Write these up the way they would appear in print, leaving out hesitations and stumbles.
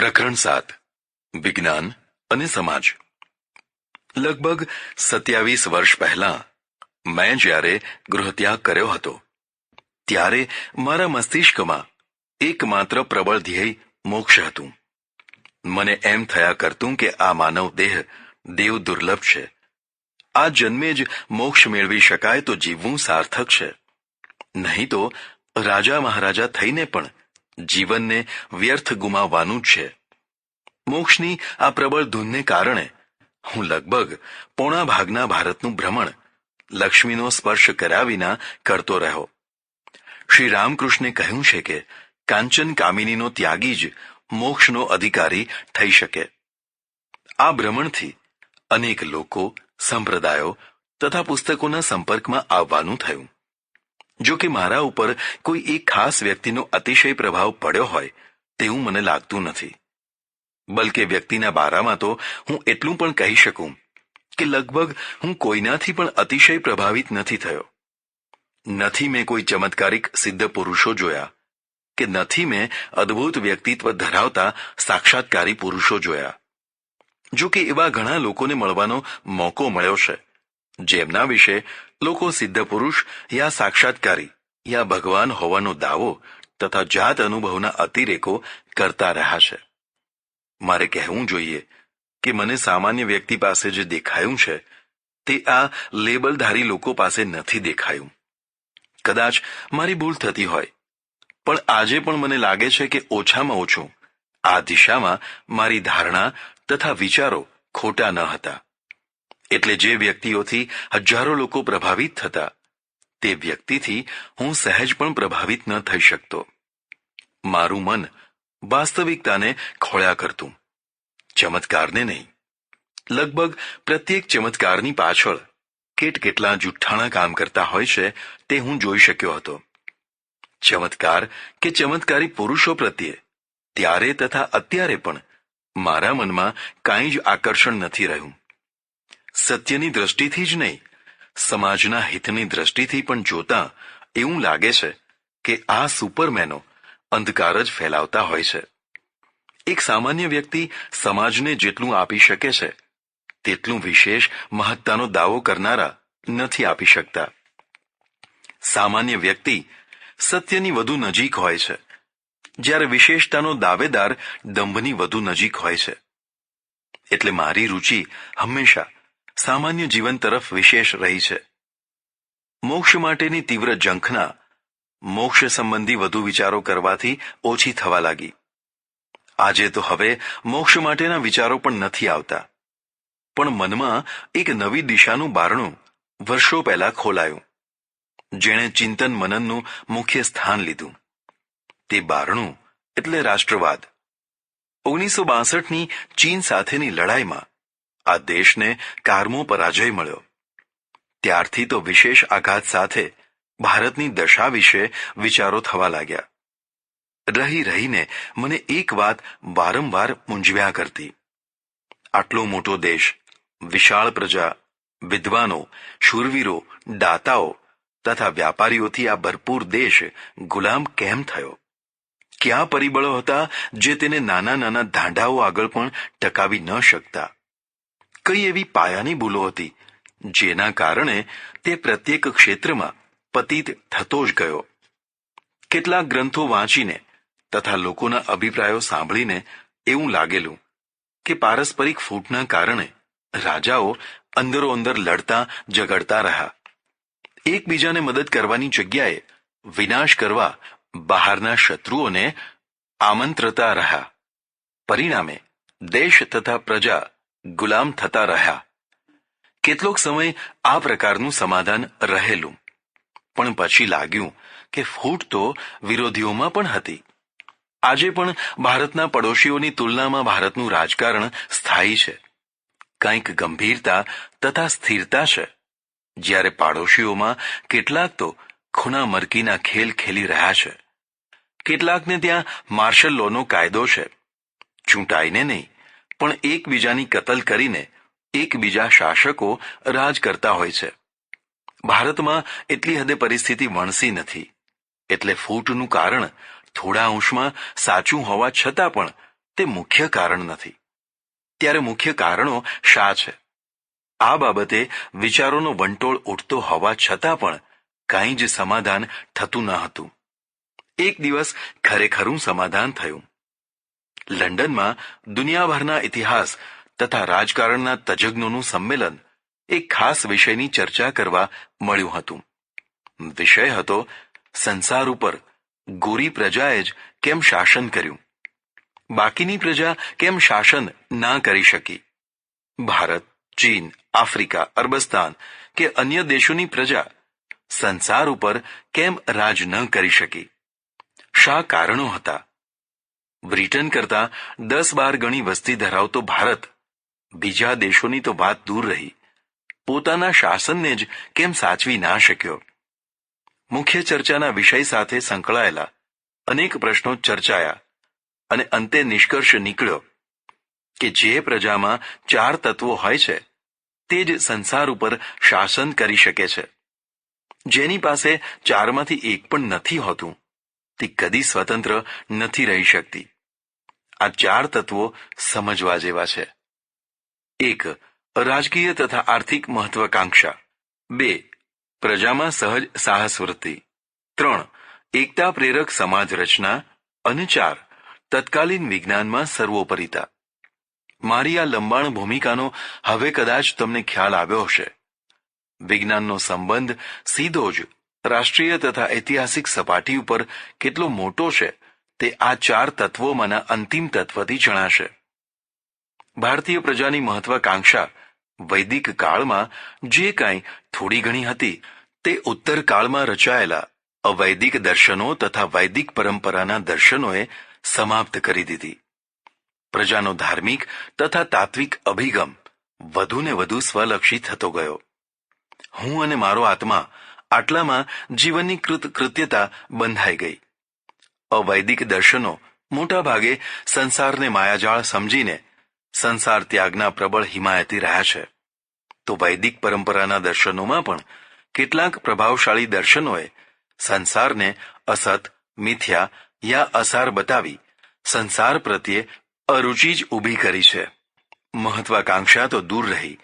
પ્રકરણ 7 વિજ્ઞાન અને સમાજ. લગભગ 27 વર્ષ પહેલા મેં જ્યારે ગૃહત્યાગ કર્યો હતો ત્યારે મારા મસ્તિષ્કમાં એકમાત્ર પ્રબળ ધ્યેય મોક્ષ હતું. મને એમ થયા કરતું કે આ માનવ દેહ દેવ દુર્લભ છે. આ જન્મે જ મોક્ષ મેળવી શકાય તો જીવવું સાર્થક છે, નહીં તો રાજા મહારાજા થઈને પણ જીવનને વ્યર્થ ગુમાવવાનું જ છે. મોક્ષની આ પ્રબળ ધૂનને કારણે હું લગભગ પોણા ભાગના ભારતનું ભ્રમણ લક્ષ્મીનો સ્પર્શ કર્યા વિના કરતો રહ્યો. શ્રી રામકૃષ્ણે કહ્યું છે કે કાંચન કામિનીનો ત્યાગી જ મોક્ષનો અધિકારી થઈ શકે. આ ભ્રમણથી અનેક લોકો, સંપ્રદાયો તથા પુસ્તકોના સંપર્કમાં આવવાનું થયું. જો કે મારા ઉપર કોઈ એક ખાસ વ્યક્તિનો અતિશય પ્રભાવ પડ્યો હોય તેવું મને લાગતું નથી. બલકે વ્યક્તિના બારામાં તો હું એટલું પણ કહી શકું કે લગભગ હું કોઈનાથી પણ અતિશય પ્રભાવિત નથી થયો. નથી મેં કોઈ ચમત્કારિક સિદ્ધ પુરુષો જોયા કે નથી મેં અદ્ભુત વ્યક્તિત્વ ધરાવતા સાક્ષાત્કારી પુરુષો જોયા. જો કે એવા ઘણા લોકોને મળવાનો મોકો મળ્યો છે જેમના વિશે લોકો સિદ્ધ પુરુષ યા સાક્ષાત્કારી યા ભગવાન હોવાનો દાવો તથા જાત અનુભવના અતિરેકો કરતા રહ્યા છે. મારે કહેવું જોઈએ કે મને સામાન્ય વ્યક્તિ પાસે જે દેખાયું છે તે આ લેબલધારી લોકો પાસે નથી દેખાયું. કદાચ મારી ભૂલ થતી હોય, પણ આજે પણ મને લાગે છે કે ઓછામાં ઓછું આ દિશામાં મારી ધારણા તથા વિચારો ખોટા ન હતા. એટલે જે વ્યક્તિઓથી હજારો લોકો પ્રભાવિત થતા તે વ્યક્તિથી હું સહેજ પણ પ્રભાવિત ન થઈ શકતો. મારું મન વાસ્તવિકતાને ખોળ્યા કરતું, ચમત્કારને નહીં. લગભગ પ્રત્યેક ચમત્કારની પાછળ કેટલા જુઠ્ઠાણા કામ કરતા હોય છે તે હું જોઈ શક્યો હતો. ચમત્કાર કે ચમત્કારી પુરુષો પ્રત્યે ત્યારે તથા અત્યારે પણ મારા મનમાં કાંઈ જ આકર્ષણ નથી રહ્યું. સત્યની દ્રષ્ટિથી જ નહીં, સમાજના હિતની દ્રષ્ટિથી પણ જોતા એવું લાગે છે કે આ સુપરમેનો અંધકાર જ ફેલાવતા હોય છે. એક સામાન્ય વ્યક્તિ સમાજને જેટલું આપી શકે છે તેટલું વિશેષ મહત્તાનો દાવો કરનારા નથી આપી શકતા. સામાન્ય વ્યક્તિ સત્યની વધુ નજીક હોય છે, જ્યારે વિશેષતાનો દાવેદાર દંભની વધુ નજીક હોય છે. એટલે મારી રુચિ હંમેશા સામાન્ય જીવન તરફ વિશેષ રહી છે. મોક્ષ માટેની તીવ્ર ઝંખના મોક્ષ સંબંધી વધુ વિચારો કરવાથી ઓછી થવા લાગી. આજે તો હવે મોક્ષ માટેના વિચારો પણ નથી આવતા, પણ મનમાં એક નવી દિશાનું બારણું વર્ષો પહેલા ખોલાયું, જેણે ચિંતન મનનનું મુખ્ય સ્થાન લીધું. તે બારણું એટલે રાષ્ટ્રવાદ. 1962ની ચીન સાથેની લડાઈમાં આ દેશને કારમો પરાજય મળ્યો. ત્યારથી તો વિશેષ આઘાત સાથે ભારતની દશા વિશે વિચારો થવા લાગ્યા. રહી રહીને મને એક વાત વારંવાર મૂંઝવ્યા કરતી. આટલો મોટો દેશ, વિશાળ પ્રજા, વિદ્વાનો, શૂરવીરો, દાતાઓ તથા વ્યાપારીઓથી આ ભરપૂર દેશ ગુલામ કેમ થયો? ક્યાં પરિબળો હતા જે તેને નાના નાના ધાંડાઓ આગળ પણ ટકાવી ન શકતા? કઈ એવી પાયાની ભૂલો હતી જેના કારણે તે પ્રત્યેક ક્ષેત્રમાં પતિત થતો જ ગયો? કેટલાક ગ્રંથો વાંચીને તથા લોકોના અભિપ્રાયો સાંભળીને એવું લાગેલું કે પારસ્પરિક ફૂટના કારણે રાજાઓ અંદરોઅંદર લડતા ઝઘડતા રહ્યા. એકબીજાને મદદ કરવાની જગ્યાએ વિનાશ કરવા બહારના શત્રુઓને આમંત્રતા રહ્યા. પરિણામે દેશ તથા પ્રજા ગુલામ થતા રહ્યા. કેટલોક સમય આ પ્રકારનું સમાધાન રહેલું, પણ પછી લાગ્યું કે ફૂટ તો વિરોધીઓમાં પણ હતી. આજે પણ ભારતના પડોશીઓની તુલનામાં ભારતનું રાજકારણ સ્થાયી છે. કંઈક ગંભીરતા તથા સ્થિરતા છે, જ્યારે પાડોશીઓમાં કેટલાક તો ખૂના મરકીના ખેલ ખેલી રહ્યા છે. કેટલાકને ત્યાં માર્શલ લોનો કાયદો છે. ચૂંટાઈને નહીં, પણ એકબીજાની કતલ કરીને એકબીજા શાસકો રાજ કરતા હોય છે. ભારતમાં એટલી હદે પરિસ્થિતિ વણસી નથી, એટલે ફૂટનું કારણ થોડા અંશમાં સાચું હોવા છતાં પણ તે મુખ્ય કારણ નથી. ત્યારે મુખ્ય કારણો શા છે? આ બાબતે વિચારોનો વંટોળ ઉઠતો હોવા છતાં પણ કાંઈ જ સમાધાન થતું ન હતું. એક દિવસ ખરેખરું સમાધાન થયું. લંડનમાં દુનિયાભરના ઇતિહાસ તથા રાજકારણના તજજ્ઞોનું સંમેલન એક ખાસ વિષયની ચર્ચા કરવા મળ્યું હતું. વિષય હતો સંસાર ઉપર ગોરી પ્રજાએ જ કેમ શાસન કર્યું, બાકીની પ્રજા કેમ શાસન ના કરી શકી. ભારત, ચીન, આફ્રિકા, અરબસ્તાન કે અન્ય દેશોની પ્રજા સંસાર ઉપર કેમ રાજ ન કરી શકી? શા કારણો હતા? બ્રિટન કરતા 10-12 ગણી વસ્તી ધરાવતો ભારત બીજા દેશોની તો વાત દૂર રહી, પોતાના શાસનને જ કેમ સાચવી ના શક્યો? મુખ્ય ચર્ચાના વિષય સાથે સંકળાયેલા અનેક પ્રશ્નો ચર્ચાયા અને અંતે નિષ્કર્ષ નીકળ્યો કે જે પ્રજામાં 4 તત્વો હોય છે તે જ સંસાર ઉપર શાસન કરી શકે છે. જેની પાસે 4માંથી એક પણ નથી હોતું તે કદી સ્વતંત્ર નથી રહી શકતી. આ 4 તત્વો સમજવા જેવા છે. 1. રાજકીય તથા આર્થિક મહત્વાકાંક્ષા. 2. પ્રજામાં સહજ સાહસ વૃત્તિ. 3. એકતા પ્રેરક સમાજ રચના. અને 4. તત્કાલીન વિજ્ઞાનમાં સર્વોપરિતા. મારી આ લંબાણ ભૂમિકાનો હવે કદાચ તમને ખ્યાલ આવ્યો હશે. વિજ્ઞાનનો સંબંધ સીધો જ રાષ્ટ્રીય તથા ઐતિહાસિક સપાટી ઉપર કેટલો મોટો છે તે આ 4 તત્વોમાંના અંતિમ તત્વથી જણાશે. ભારતીય પ્રજાની મહત્વાકાંક્ષા વૈદિક કાળમાં જે કાંઈ થોડી ઘણી હતી તે ઉત્તર કાળમાં રચાયેલા અવૈદિક દર્શનો તથા વૈદિક પરંપરાના દર્શનોએ સમાપ્ત કરી દીધી. પ્રજાનો ધાર્મિક તથા તાત્વિક અભિગમ વધુને વધુ સ્વલક્ષી થતો ગયો. હું અને મારો આત્મા આટલામાં જીવનની કૃતકૃત્યતા બંધાઈ ગઈ. અવૈદિક દર્શનો મોટા ભાગે સંસારને માયાજાળ સમજીને સંસાર ત્યાગના પ્રબળ હિમાયતી રહ્યા છે. તો વૈદિક પરંપરાના દર્શનોમાં પણ કેટલાક પ્રભાવશાળી દર્શનોએ સંસારને અસત, મિથ્યા યા અસાર બતાવી સંસાર પ્રત્યે અરુચિ જ ઊભી કરી છે. મહત્વાકાંક્ષા તો દૂર રહી,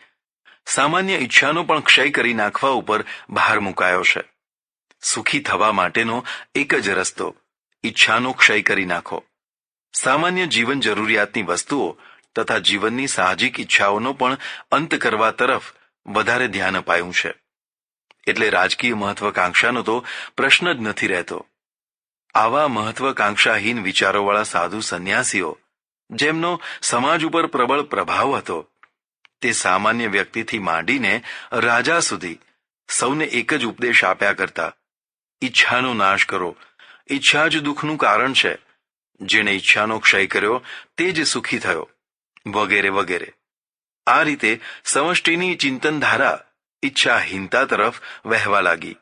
સામાન્ય ઈચ્છાનો પણ ક્ષય કરી નાખવા ઉપર ભાર મુકાયો છે. સુખી થવા માટેનો એક જ રસ્તો ઈચ્છાનો ક્ષય કરી નાખો. સામાન્ય જીવન જરૂરિયાતની વસ્તુઓ તથા જીવનની સાહજિક ઈચ્છાઓનો પણ અંત કરવા તરફ વધારે ધ્યાન અપાયું છે. એટલે રાજકીય મહત્વાકાંક્ષાનો તો પ્રશ્ન જ નથી રહેતો. આવા મહત્વાકાંક્ષાહીન વિચારોવાળા સાધુ સંન્યાસીઓ જેમનો સમાજ ઉપર પ્રબળ પ્રભાવ હતો તે સામાન્ય વ્યક્તિથી માંડીને રાજા સુધી સૌને એક જ ઉપદેશ આપ્યા કરતા, ઈચ્છાનો નાશ કરો, ઈચ્છા જ દુઃખનું કારણ છે, જેણે ઈચ્છાનો ક્ષય કર્યો તે જ સુખી થયો, વગેરે વગેરે. આ રીતે સમષ્ટિની ચિંતનધારા ઈચ્છાહીનતા તરફ વહેવા લાગી.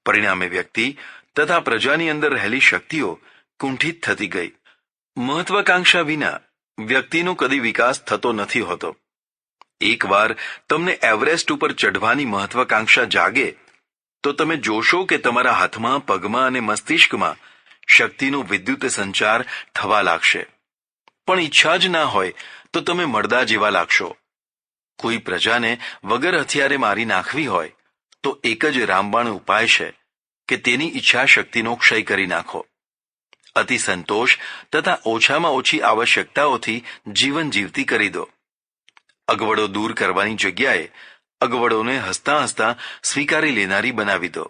પરિણામે વ્યક્તિ તથા પ્રજાની અંદર રહેલી શક્તિઓ કુંઠિત થતી ગઈ. મહત્વાકાંક્ષા વિના વ્યક્તિનો કદી વિકાસ થતો નથી હોતો. એકવાર તમને એવરેસ્ટ ઉપર ચઢવાની મહત્વાકાંક્ષા જાગે તો તમે જોશો કે તમારા હાથમાં, પગમાં અને મસ્તિષ્કમાં શક્તિનો વિદ્યુત સંચાર થવા લાગશે. પણ ઈચ્છા જ ના હોય તો તમે મરદા જેવા લાગશો. કોઈ પ્રજાને વગર હથિયારે મારી નાખવી હોય તો એક જ રામબાણ ઉપાય છે કે તેની ઈચ્છા શક્તિનો ક્ષય કરી નાખો. અતિ સંતોષ તથા ઓછામાં ઓછી આવશ્યકતાઓથી જીવન જીવતી કરી દો. અગવડો દૂર કરવાની જગ્યાએ અગવડોને હસતા હસતા સ્વીકારી લેનારી બનાવી દો.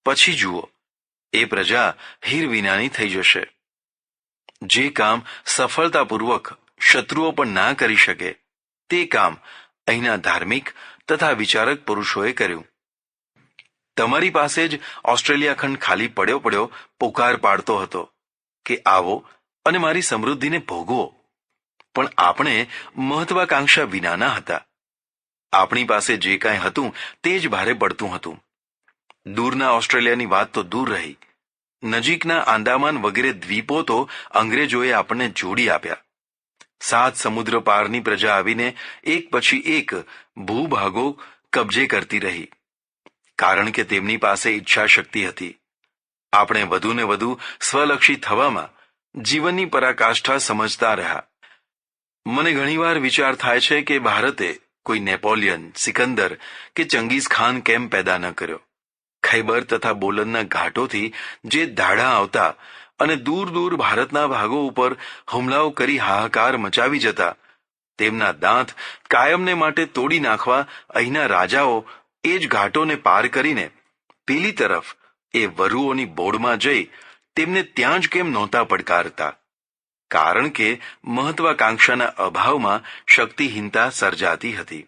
પછી જુઓ, એ પ્રજા હીર વિનાની થઈ જશે. જે કામ સફળતાપૂર્વક શત્રુઓ પણ ના કરી શકે તે કામ અહીંના ધાર્મિક તથા વિચારક પુરુષોએ કર્યું. તમારી પાસે જ ઓસ્ટ્રેલિયા ખંડ ખાલી પડ્યો પોકાર પાડતો હતો કે આવો અને મારી સમૃદ્ધિને ભોગવો. પણ આપણે મહત્વાકાંક્ષા વિનાના હતા. આપણી પાસે જે કાંઈ હતું તે જ ભારે પડતું હતું. દૂરના ઓસ્ટ્રેલિયાની વાત તો દૂર રહી, નજીકના આંદામાન વગેરે દ્વીપો તો અંગ્રેજોએ આપણને જોડી આપ્યા. 7 સમુદ્ર પારની પ્રજા આવીને એક પછી એક ભૂભાગો કબજે કરતી રહી, કારણ કે તેમની પાસે ઈચ્છા શક્તિ હતી. આપણે વધુને વધુ સ્વલક્ષી થવામાં જીવનની પરાકાષ્ઠા સમજતા રહ્યા. મને ઘણીવાર વિચાર થાય છે કે ભારતે કોઈ નેપોલિયન, સિકંદર કે ચંગીઝ ખાન કેમ પેદા ન કર્યો. ખૈબર તથા બોલનના ઘાટોથી જે દાડા આવતા અને દૂર દૂર ભારતના ભાગો ઉપર હુમલાઓ કરી હાહાકાર મચાવી જતા, તેમના દાંત કાયમને માટે તોડી નાખવા અહીંના રાજાઓ એ જ ઘાટોને પાર કરીને પેલી તરફ એ વરુઓની બોર્ડમાં જઈ તેમને ત્યાં જ કેમ નહોતા પડકારતા? કારણ કે મહત્વાકાંક્ષાના અભાવમાં શક્તિહીનતા સર્જાતી હતી.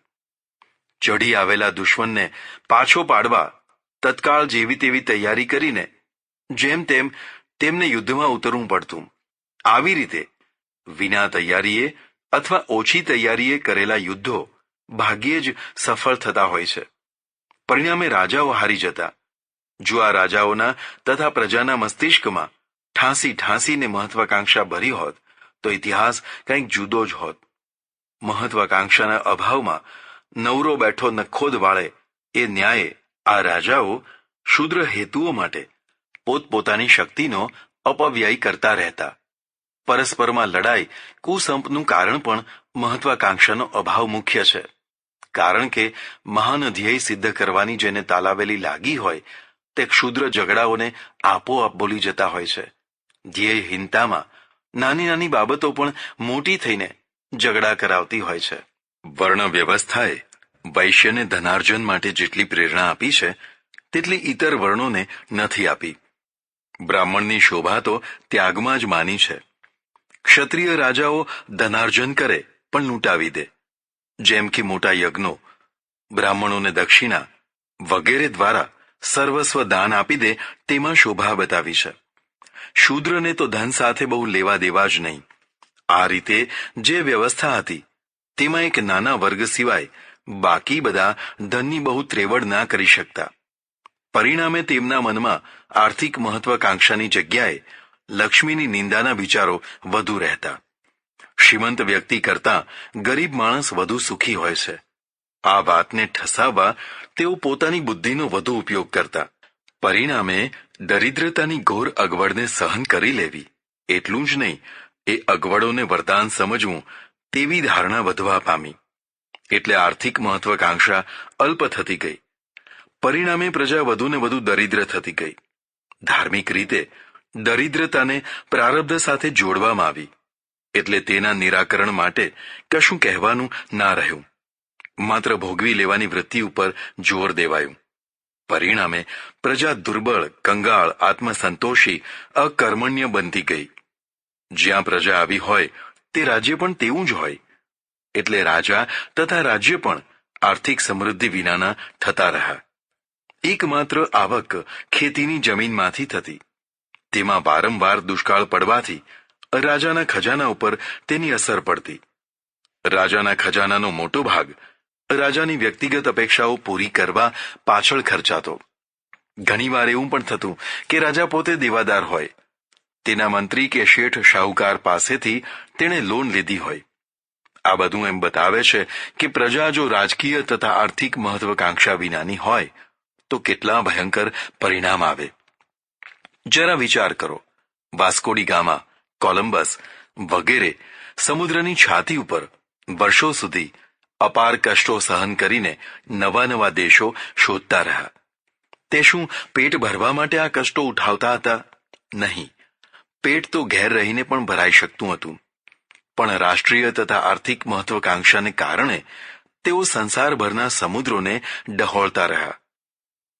ચઢી આવેલા દુશ્મનને પાછો પાડવા તત્કાળ જેવી તેવી તૈયારી કરીને જેમ તેમ તેમને યુદ્ધમાં ઉતરવું પડતું. આવી રીતે વિના તૈયારીએ અથવા ઓછી તૈયારીએ કરેલા યુદ્ધો ભાગ્યે જ સફળ થતા હોય છે. પરિણામે રાજાઓ હારી જતા. જો આ રાજાઓના તથા પ્રજાના મસ્તિષ્કમાં ઠાંસી ઠાંસીને મહત્વાકાંક્ષા ભરી હોત તો ઇતિહાસ કંઈક જુદો જ હોત. મહત્વાકાંક્ષાના અભાવમાં નવરો બેઠો નખોદ વાળે એ ન્યાયે આ રાજાઓ ક્ષુદ્ર હેતુઓ માટે પોતપોતાની શક્તિનો અપવ્યય કરતા રહેતા. પરસ્પરમાં લડાઈ કુસંપનું કારણ પણ મહત્વાકાંક્ષાનો અભાવ મુખ્ય છે. કારણ કે મહાન ધ્યેય સિદ્ધ કરવાની જેને તાલાવેલી લાગી હોય તે ક્ષુદ્ર ઝઘડાઓને આપોઆપ બોલી જતા હોય છે. ધ્યેયહીનતામાં નાની નાની બાબતો પણ મોટી થઈને ઝઘડા કરાવતી હોય છે. વર્ણ વ્યવસ્થાએ વૈશ્યને ધનાર્જન માટે જેટલી પ્રેરણા આપી છે તેટલી ઇતર વર્ણોને નથી આપી. બ્રાહ્મણની શોભા તો ત્યાગમાં જ માની છે. ક્ષત્રિય રાજાઓ ધનાર્જન કરે પણ લૂંટાવી દે. જેમ કે મોટા યજ્ઞો, બ્રાહ્મણોને દક્ષિણા વગેરે દ્વારા સર્વસ્વ દાન આપી દે તેમાં શોભા બતાવી છે. શૂદ્રને તો ધન સાથે બહુ લેવા દેવા જ નહીં. આ રીતે જે વ્યવસ્થા હતી તેમાં એક નાના વર્ગ સિવાય બાકી બધા ધનની બહુ ત્રેવડ ના કરી શકતા. પરિણામે તેમના મનમાં આર્થિક મહત્વાકાંક્ષાની જગ્યાએ લક્ષ્મીની નિંદાના વિચારો વધુ રહેતા. શ્રીમંત વ્યક્તિ કરતાં ગરીબ માણસ વધુ સુખી હોય છે. આ વાતને ઠસાવવા તેઓ પોતાની બુદ્ધિનો વધુ ઉપયોગ કરતા. પરિણામે દરિદ્રતાની ઘોર અગવડને સહન કરી લેવી એટલું જ નહીં, એ અગવડોને વરદાન સમજવું તેવી ધારણા વધવા પામી. એટલે આર્થિક મહત્વાકાંક્ષા અલ્પ થતી ગઈ. પરિણામે પ્રજા વધુને વધુ દરિદ્ર થતી ગઈ. ધાર્મિક રીતે દરિદ્રતાને પ્રારબ્ધ સાથે જોડવામાં આવી. એટલે તેના નિરાકરણ માટે કશું કહેવાનું ના રહ્યું. માત્ર ભોગવી લેવાની વૃત્તિ ઉપર જોર દેવાયું. પરિણામે પ્રજા દુર્બળ, કંગાળ, આત્મસંતોષી, અકર્મણ્ય બનતી ગઈ. જ્યાં પ્રજા આવી હોય તે રાજ્ય પણ તેવું જ હોય. એટલે રાજા તથા રાજ્ય પણ આર્થિક સમૃદ્ધિ વિનાના થતા રહ્યા. એકમાત્ર આવક ખેતીની જમીનમાંથી થતી. તેમાં વારંવાર દુષ્કાળ પડવાથી રાજાના ખજાના ઉપર તેની અસર પડતી. રાજાના ખજાનાનો મોટો ભાગ રાજાની વ્યક્તિગત અપેક્ષાઓ પૂરી કરવા પાછળ ખર્ચાતો. ઘણીવાર એવું પણ થતું કે રાજા પોતે દેવાદાર હોય. તેના મંત્રી કે શેઠ શાહુકાર પાસેથી તેણે લોન લીધી હોય. આ બધું એમ બતાવે છે કે પ્રજા જો રાજકીય તથા આર્થિક મહત્વાકાંક્ષા વિનાની હોય તો કેટલા ભયંકર પરિણામ આવે. જરા વિચાર કરો. વાસ્કોડી ગામા, કોલંબસ વગેરે સમુદ્રની છાતી ઉપર વર્ષો સુધી અપાર કષ્ટો સહન કરીને નવા નવા દેશો શોધતા રહ્યા. તે શું પેટ ભરવા માટે આ કષ્ટો ઉઠાવતા હતા? નહીં. પેટ તો ઘેર રહીને પણ ભરાઈ શકતું હતું. પણ રાષ્ટ્રીય તથા આર્થિક મહત્વાકાંક્ષાને કારણે તેઓ સંસારભરના સમુદ્રોને ડહોળતા રહ્યા.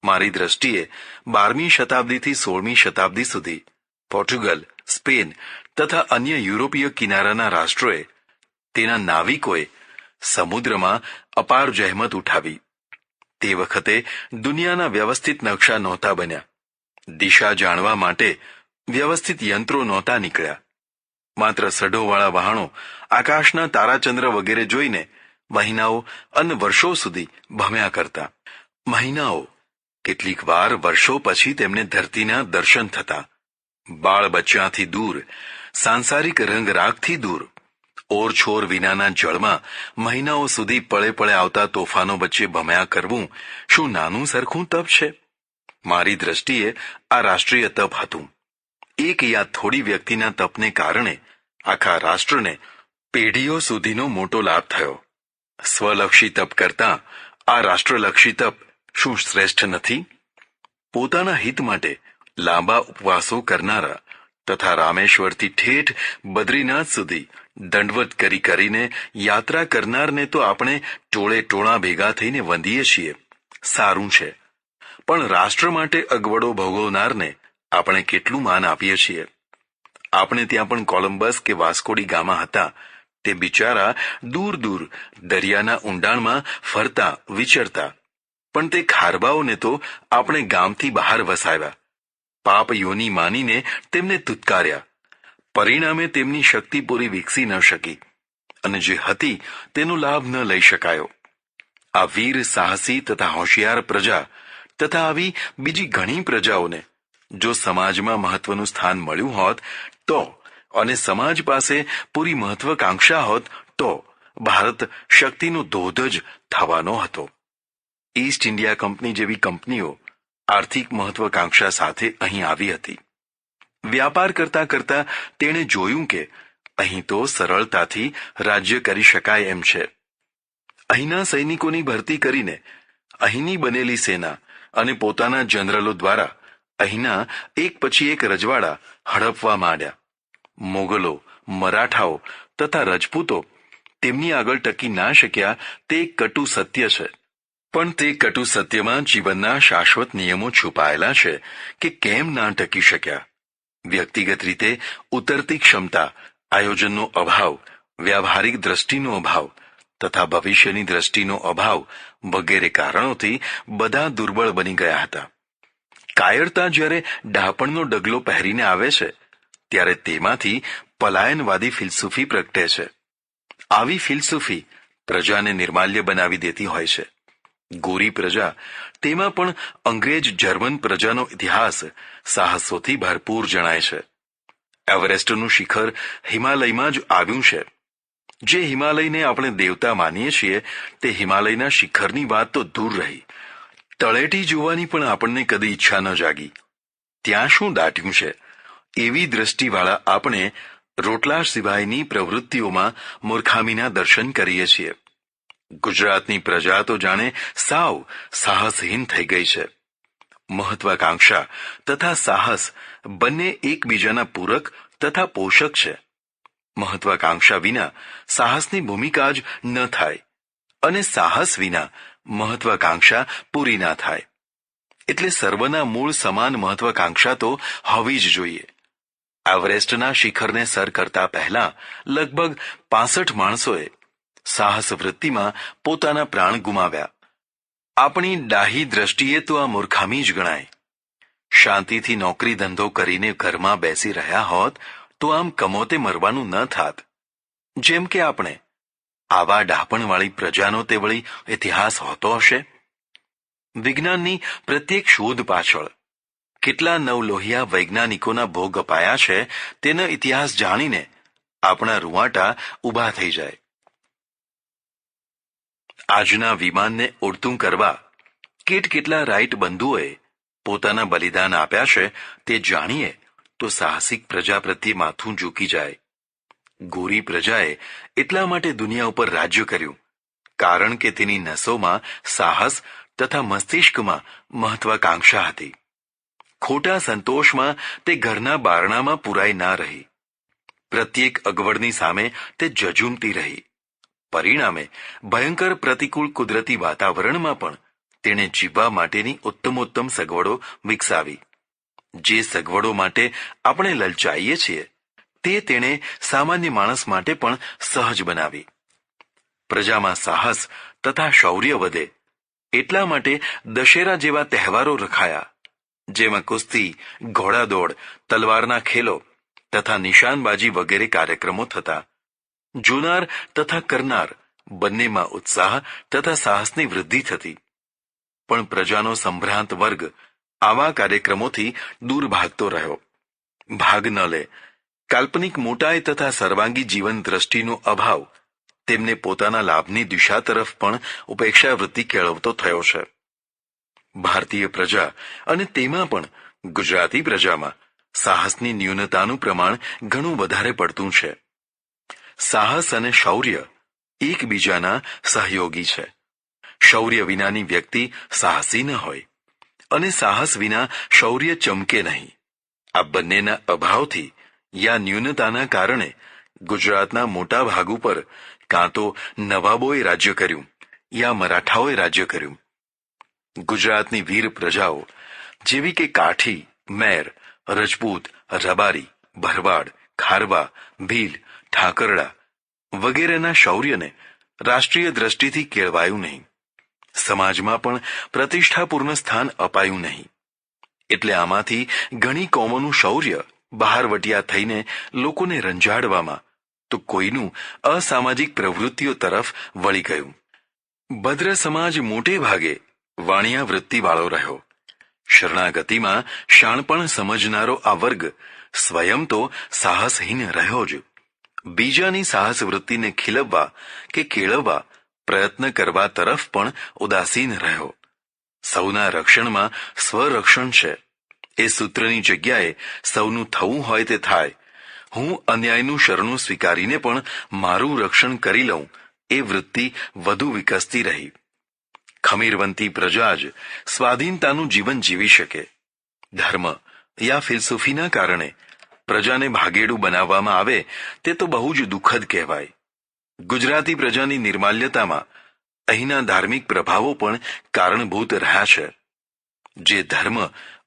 મારી દ્રષ્ટિએ 12મી શતાબ્દીથી 16મી શતાબ્દી સુધી પોર્ટુગલ, સ્પેન તથા અન્ય યુરોપીય કિનારાના રાષ્ટ્રોએ તેના નાવિકોએ સમુદ્રમાં અપાર જહેમત ઉઠાવી. તે વખતે દુનિયાના વ્યવસ્થિત નકશા નહોતા બન્યા. દિશા જાણવા માટે વ્યવસ્થિત યંત્રો નહોતા નીકળ્યા. માત્ર સઢોવાળા વહાણો આકાશના તારાચંદ્ર વગેરે જોઈને મહિનાઓ અને વર્ષો સુધી ભમ્યા કરતા. મહિનાઓ, કેટલીક વાર વર્ષો પછી તેમને ધરતીના દર્શન થતા. બાળ બચ્ચાથી દૂર, સાંસારિક રંગરાગથી દૂર, ઓરછોર વિનાના જળમાં મહિનાઓ સુધી પળે પળે આવતા તોફાનો વચ્ચે ભમ્યા કરવું શું નાનું સરખું તપ છે? મારી દ્રષ્ટિએ આ રાષ્ટ્રીય તપ હતું. એક યા થોડી વ્યક્તિના તપને કારણે આખા રાષ્ટ્રને પેઢીઓ સુધીનો મોટો લાભ થયો. સ્વલક્ષી તપ કરતા આ રાષ્ટ્રલક્ષી તપ શું શ્રેષ્ઠ નથી? પોતાના હિત માટે લાંબા ઉપવાસો કરનારા તથા રામેશ્વરથી ઠેઠ બદ્રીનાથ સુધી દંડવત કરીને યાત્રા કરનારને તો આપણે ટોળે ટોળા ભેગા થઈને વંદીએ છીએ, સારું છે, પણ રાષ્ટ્ર માટે અગવડો ભોગવનારને આપણે કેટલું માન આપીએ છીએ? આપણે ત્યાં પણ કોલંબસ કે વાસ્કોડી ગામા હતા, તે બિચારા દૂર દૂર દરિયાના ઊંડાણમાં ફરતા વિચરતા, પણ તે ખારબાઓને તો આપણે ગામથી બહાર વસાવ્યા, પાપ યોની માનીને તેમને તુત્કાર્યા. પરિણામે તેમની શક્તિ પૂરી વિકસી ન શકી અને જે હતી તેનો લાભ ન લઈ શકાયો. આ વીર સાહસી તથા હોશિયાર પ્રજા તથા આવી બીજી ઘણી પ્રજાઓને જો સમાજમાં મહત્વનું સ્થાન મળ્યું હોત તો અને સમાજ પાસે પૂરી મહત્વાકાંક્ષા હોત તો ભારત શક્તિનો ધોધ જ થવાનો હતો. ઈસ્ટ ઇન્ડિયા કંપની જેવી કંપનીઓ આર્થિક મહત્વાકાંક્ષા સાથે અહીં આવી હતી. વ્યાપાર કરતા કરતા તેણે જોયું કે અહીં તો સરળતાથી રાજ્ય કરી શકાય એમ છે. અહીંના સૈનિકોની ભરતી કરીને અહીંની બનેલી સેના અને પોતાના જનરલો દ્વારા અહીંના એક પછી એક રજવાડા હડપવા માંડ્યા. મોગલો, મરાઠાઓ તથા રજપૂતો તેમની આગળ ટકી ના શક્યા તે એક કટુ સત્ય છે. પણ તે કટુ સત્યમાં જીવનના શાશ્વત નિયમો છુપાયેલા છે કે કેમ ના ટકી શક્યા. વ્યક્તિગત રીતે ઉતરતી ક્ષમતા, આયોજનનો અભાવ, વ્યાવહારિક દ્રષ્ટિનો અભાવ તથા ભવિષ્યની દ્રષ્ટિનો અભાવ વગેરે કારણોથી બધા દુર્બળ બની ગયા હતા. કાયરતા જ્યારે ડાપણનો ડગલો પહેરીને આવે છે ત્યારે તેમાંથી પલાયનવાદી ફિલસૂફી પ્રગટે છે. આવી ફિલસૂફી પ્રજાને નિર્માલ્ય બનાવી દેતી હોય છે. ગોરી પ્રજા, તેમાં પણ અંગ્રેજ જર્મન પ્રજાનો ઇતિહાસ સાહસોથી ભરપૂર જણાય છે. એવરેસ્ટનું શિખર હિમાલયમાં જ આવ્યું છે. જે હિમાલયને આપણે દેવતા માનીએ છીએ તે હિમાલયના શિખરની વાત તો દૂર રહી, તળેટી જોવાની પણ આપણને કદી ઈચ્છા ન જાગી. ત્યાં શું દાટ્યું છે? એવી દ્રષ્ટિવાળા આપણે રોટલા સિવાયની પ્રવૃત્તિઓમાં મૂર્ખામીના દર્શન કરીએ છીએ. ગુજરાતની પ્રજા તો જાણે સાવ સાહસહીન થઈ ગઈ છે. મહત્વાકાંક્ષા તથા સાહસ બંને એકબીજાના પૂરક તથા પોષક છે. મહત્વાકાંક્ષા વિના સાહસની ભૂમિકા જ ન થાય અને સાહસ વિના મહત્વાકાંક્ષા પૂરી ના થાય. એટલે સર્વના મૂળ સમાન મહત્વાકાંક્ષા તો હોવી જ જોઈએ. એવરેસ્ટના શિખરને સર કરતા પહેલા લગભગ 65 માણસોએ સાહસ વૃત્તિમાં પોતાના પ્રાણ ગુમાવ્યા. આપણી ડાહી દ્રષ્ટિએ તો આ મૂર્ખામી જ ગણાય. શાંતિથી નોકરી ધંધો કરીને ઘરમાં બેસી રહ્યા હોત તો આમ કમોતે મરવાનું ન થાત. જેમ કે આપણે આવા ડાપણવાળી પ્રજાનો તે વળી ઇતિહાસ હોતો હશે. વિજ્ઞાનની પ્રત્યેક શોધ પાછળ કેટલા નવલોહિયા વૈજ્ઞાનિકોના ભોગ અપાયા છે તેનો ઇતિહાસ જાણીને આપણા રૂવાટા ઊભા થઈ જાય. આજના વિમાનને ઉડતું કરવા કેટલા રાઈટ બંધુઓએ પોતાના બલિદાન આપ્યા છે તે જાણીએ તો સાહસિક પ્રજા પ્રત્યે માથું ઝૂકી જાય. ગોરી પ્રજાએ એટલા માટે દુનિયા ઉપર રાજ્ય કર્યું કારણ કે તેની નસોમાં સાહસ તથા મસ્તિષ્કમાં મહત્વાકાંક્ષા હતી. ખોટા સંતોષમાં તે ઘરના બારણામાં પુરાઈ ના રહી. પ્રત્યેક અગવડની સામે તે ઝઝૂમતી રહી. પરિણામે ભયંકર પ્રતિકૂળ કુદરતી વાતાવરણમાં પણ તેણે જીવવા માટેની ઉત્તમોત્તમ સગવડો વિકસાવી. જે સગવડો માટે આપણે લલચાઈએ છીએ તે તેણે સામાન્ય માણસ માટે પણ સહજ બનાવી. પ્રજામાં સાહસ તથા શૌર્ય વધે એટલા માટે દશેરા જેવા તહેવારો રખાયા, જેમાં કુસ્તી, ઘોડાદોડ, તલવારના ખેલો તથા નિશાનબાજી વગેરે કાર્યક્રમો થતા. જોનાર તથા કરનાર બંનેમાં ઉત્સાહ તથા સાહસની વૃદ્ધિ થતી. પણ પ્રજાનો સંભ્રાંત વર્ગ આવા કાર્યક્રમોથી દૂર ભાગતો રહ્યો. ભાગ ન લે. કાલ્પનિક મોટાઈ તથા સર્વાંગી જીવન દ્રષ્ટિનો અભાવ તેમને પોતાના લાભની દિશા તરફ પણ ઉપેક્ષા વૃત્તિ કેળવતો થયો છે. ભારતીય પ્રજા અને તેમાં પણ ગુજરાતી પ્રજામાં સાહસની ન્યૂનતાનું પ્રમાણ ઘણું વધારે પડતું છે. સાહસ અને શૌર્ય એકબીજાના સહયોગી છે. શૌર્ય વિનાની વ્યક્તિ સાહસી ન હોય અને સાહસ વિના શૌર્ય ચમકે નહીં. આ બંનેના અભાવથી યા ન્યૂનતાના કારણે ગુજરાતના મોટા ભાગ ઉપર કાં તો નવાબોએ રાજ્ય કર્યું યા મરાઠાઓએ રાજ્ય કર્યું. ગુજરાતની વીર પ્રજાઓ જેવી કે કાઠી, મેર, રજપૂત, રબારી, ભરવાડ, ખારવા, ભીલ, ઠાકરડા વગેરેના શૌર્યને રાષ્ટ્રીય દ્રષ્ટિથી કેળવાયું નહીં. સમાજમાં પણ પ્રતિષ્ઠાપૂર્ણ સ્થાન અપાયું નહીં. એટલે આમાંથી ઘણી કોમોનું શૌર્ય બહારવટિયા થઈને લોકોને રંજાડવામાં તો કોઈનું અસામાજિક પ્રવૃત્તિઓ તરફ વળી ગયું. ભદ્ર સમાજ મોટે ભાગે વાણિયા વૃત્તિવાળો રહ્યો. શરણાગતિમાં શાણપણ સમજનારો આ વર્ગ સ્વયં તો સાહસહીન રહ્યો જ, બીજાની સાહસ વૃત્તિને ખીલવવા કે કેળવવા પ્રયત્ન કરવા તરફ પણ ઉદાસીન રહ્યો. સૌના રક્ષણમાં સ્વરક્ષણ છે એ સૂત્રની જગ્યાએ સૌનું થવું હોય તે થાય, હું અન્યાયનું શરણું સ્વીકારીને પણ મારું રક્ષણ કરી લઉં એ વૃત્તિ વધુ વિકસતી રહી. ખમીરવંતી પ્રજા જ સ્વાધીનતાનું જીવન જીવી શકે. ધર્મ યા ફિલસૂફીના કારણે પ્રજાને ભાગેડું બનાવવામાં આવે તે તો બહુ જ દુઃખદ કહેવાય. ગુજરાતી પ્રજાની નિર્માલ્યતામાં અહીંના ધાર્મિક પ્રભાવો પણ કારણભૂત રહ્યા છે. જે ધર્મ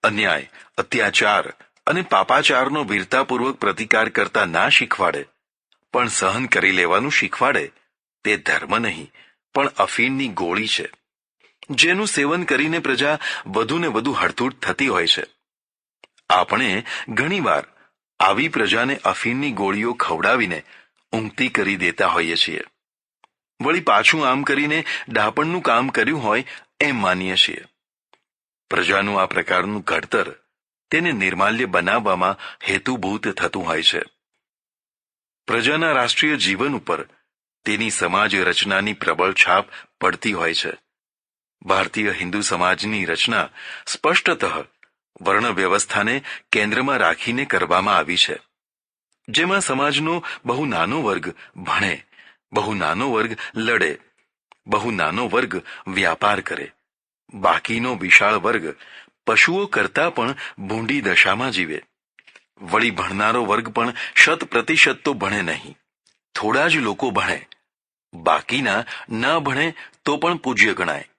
અન્યાય, અત્યાચાર અને પાપાચારનો વીરતાપૂર્વક પ્રતિકાર કરતા ના શીખવાડે પણ સહન કરી લેવાનું શીખવાડે તે ધર્મ નહીં પણ અફીણની ગોળી છે, જેનું સેવન કરીને પ્રજા વધુને વધુ હડતૂટ થતી હોય છે. આપણે ઘણીવાર આવી પ્રજાને અફીણની ગોળીઓ ખવડાવીને ઊંઘતી કરી દેતા હોઈએ છીએ. વળી પાછું આમ કરીને ડાપણનું કામ કર્યું હોય એમ માનીએ છીએ. પ્રજાનું આ પ્રકારનું ઘડતર તેને નિર્માલ્ય બનાવવામાં હેતુભૂત થતું હોય છે. પ્રજાના રાષ્ટ્રીય જીવન ઉપર તેની સમાજ રચનાની પ્રબળ છાપ પડતી હોય છે. ભારતીય હિન્દુ સમાજની રચના સ્પષ્ટતઃ વર્ણ વ્યવસ્થાને કેન્દ્રમાં રાખીને કરવામાં આવી છે, જેમાં સમાજનો બહુ નાનો વર્ગ ભણે, બહુ નાનો વર્ગ લડે, બહુ નાનો વર્ગ વ્યાપાર કરે, બાકીનો વિશાળ વર્ગ પશુઓ કરતા પણ ભૂંડી દશામાં જીવે. વળી ભણનારો વર્ગ પણ 100% તો ભણે નહીં, થોડા જ લોકો ભણે, બાકીના ન ભણે તો પણ પૂજ્ય ગણાય,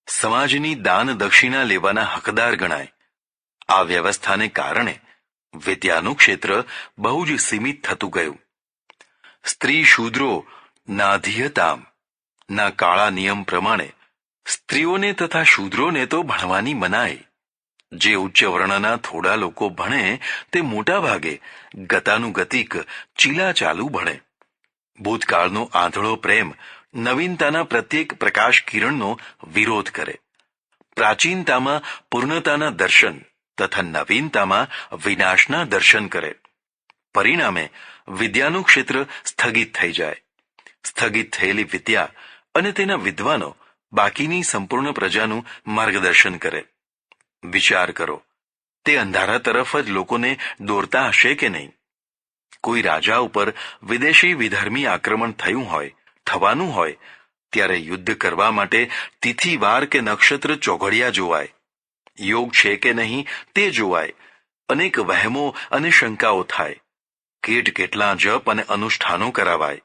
સમાજની દાન દક્ષિણા લેવાના હકદાર ગણાય. આ વ્યવસ્થાને કારણે વિદ્યાનું ક્ષેત્ર બહુ જ સીમિત થતું ગયું. સ્ત્રી શૂદ્રો નાધીયતામ ના કાળા નિયમ પ્રમાણે સ્ત્રીઓને તથા શૂદ્રોને તો ભણવાની મનાઈ. જે ઉચ્ચ વર્ણના થોડા લોકો ભણે તે મોટા ભાગે ગતાનુગતિક ચીલાચાલુ ભણે. ભૂતકાળનો આંધળો પ્રેમ નવીનતાના પ્રત્યેક પ્રકાશ કિરણનો વિરોધ કરે. પ્રાચીનતામાં પૂર્ણતાના દર્શન તથા નવીનતામાં વિનાશના દર્શન કરે. પરિણામે વિદ્યાનું ક્ષેત્ર સ્થગિત થઈ જાય. સ્થગિત થયેલી વિદ્યા અને તેના વિદ્વાનો બાકીની સંપૂર્ણ પ્રજાનું માર્ગદર્શન કરે. વિચાર કરો, તે અંધારા તરફ જ લોકોને દોરતા હશે કે નહીં? કોઈ રાજા ઉપર વિદેશી વિધર્મી આક્રમણ થયું હોય, થવાનું હોય, ત્યારે યુદ્ધ કરવા માટે તિથિવાર કે નક્ષત્ર ચોઘડિયા જોવાય. યોગ છે કે નહીં તે જોવાય. અનેક વહેમો અને શંકાઓ થાય. કેટલા જપ અને અનુષ્ઠાનો કરાવાય.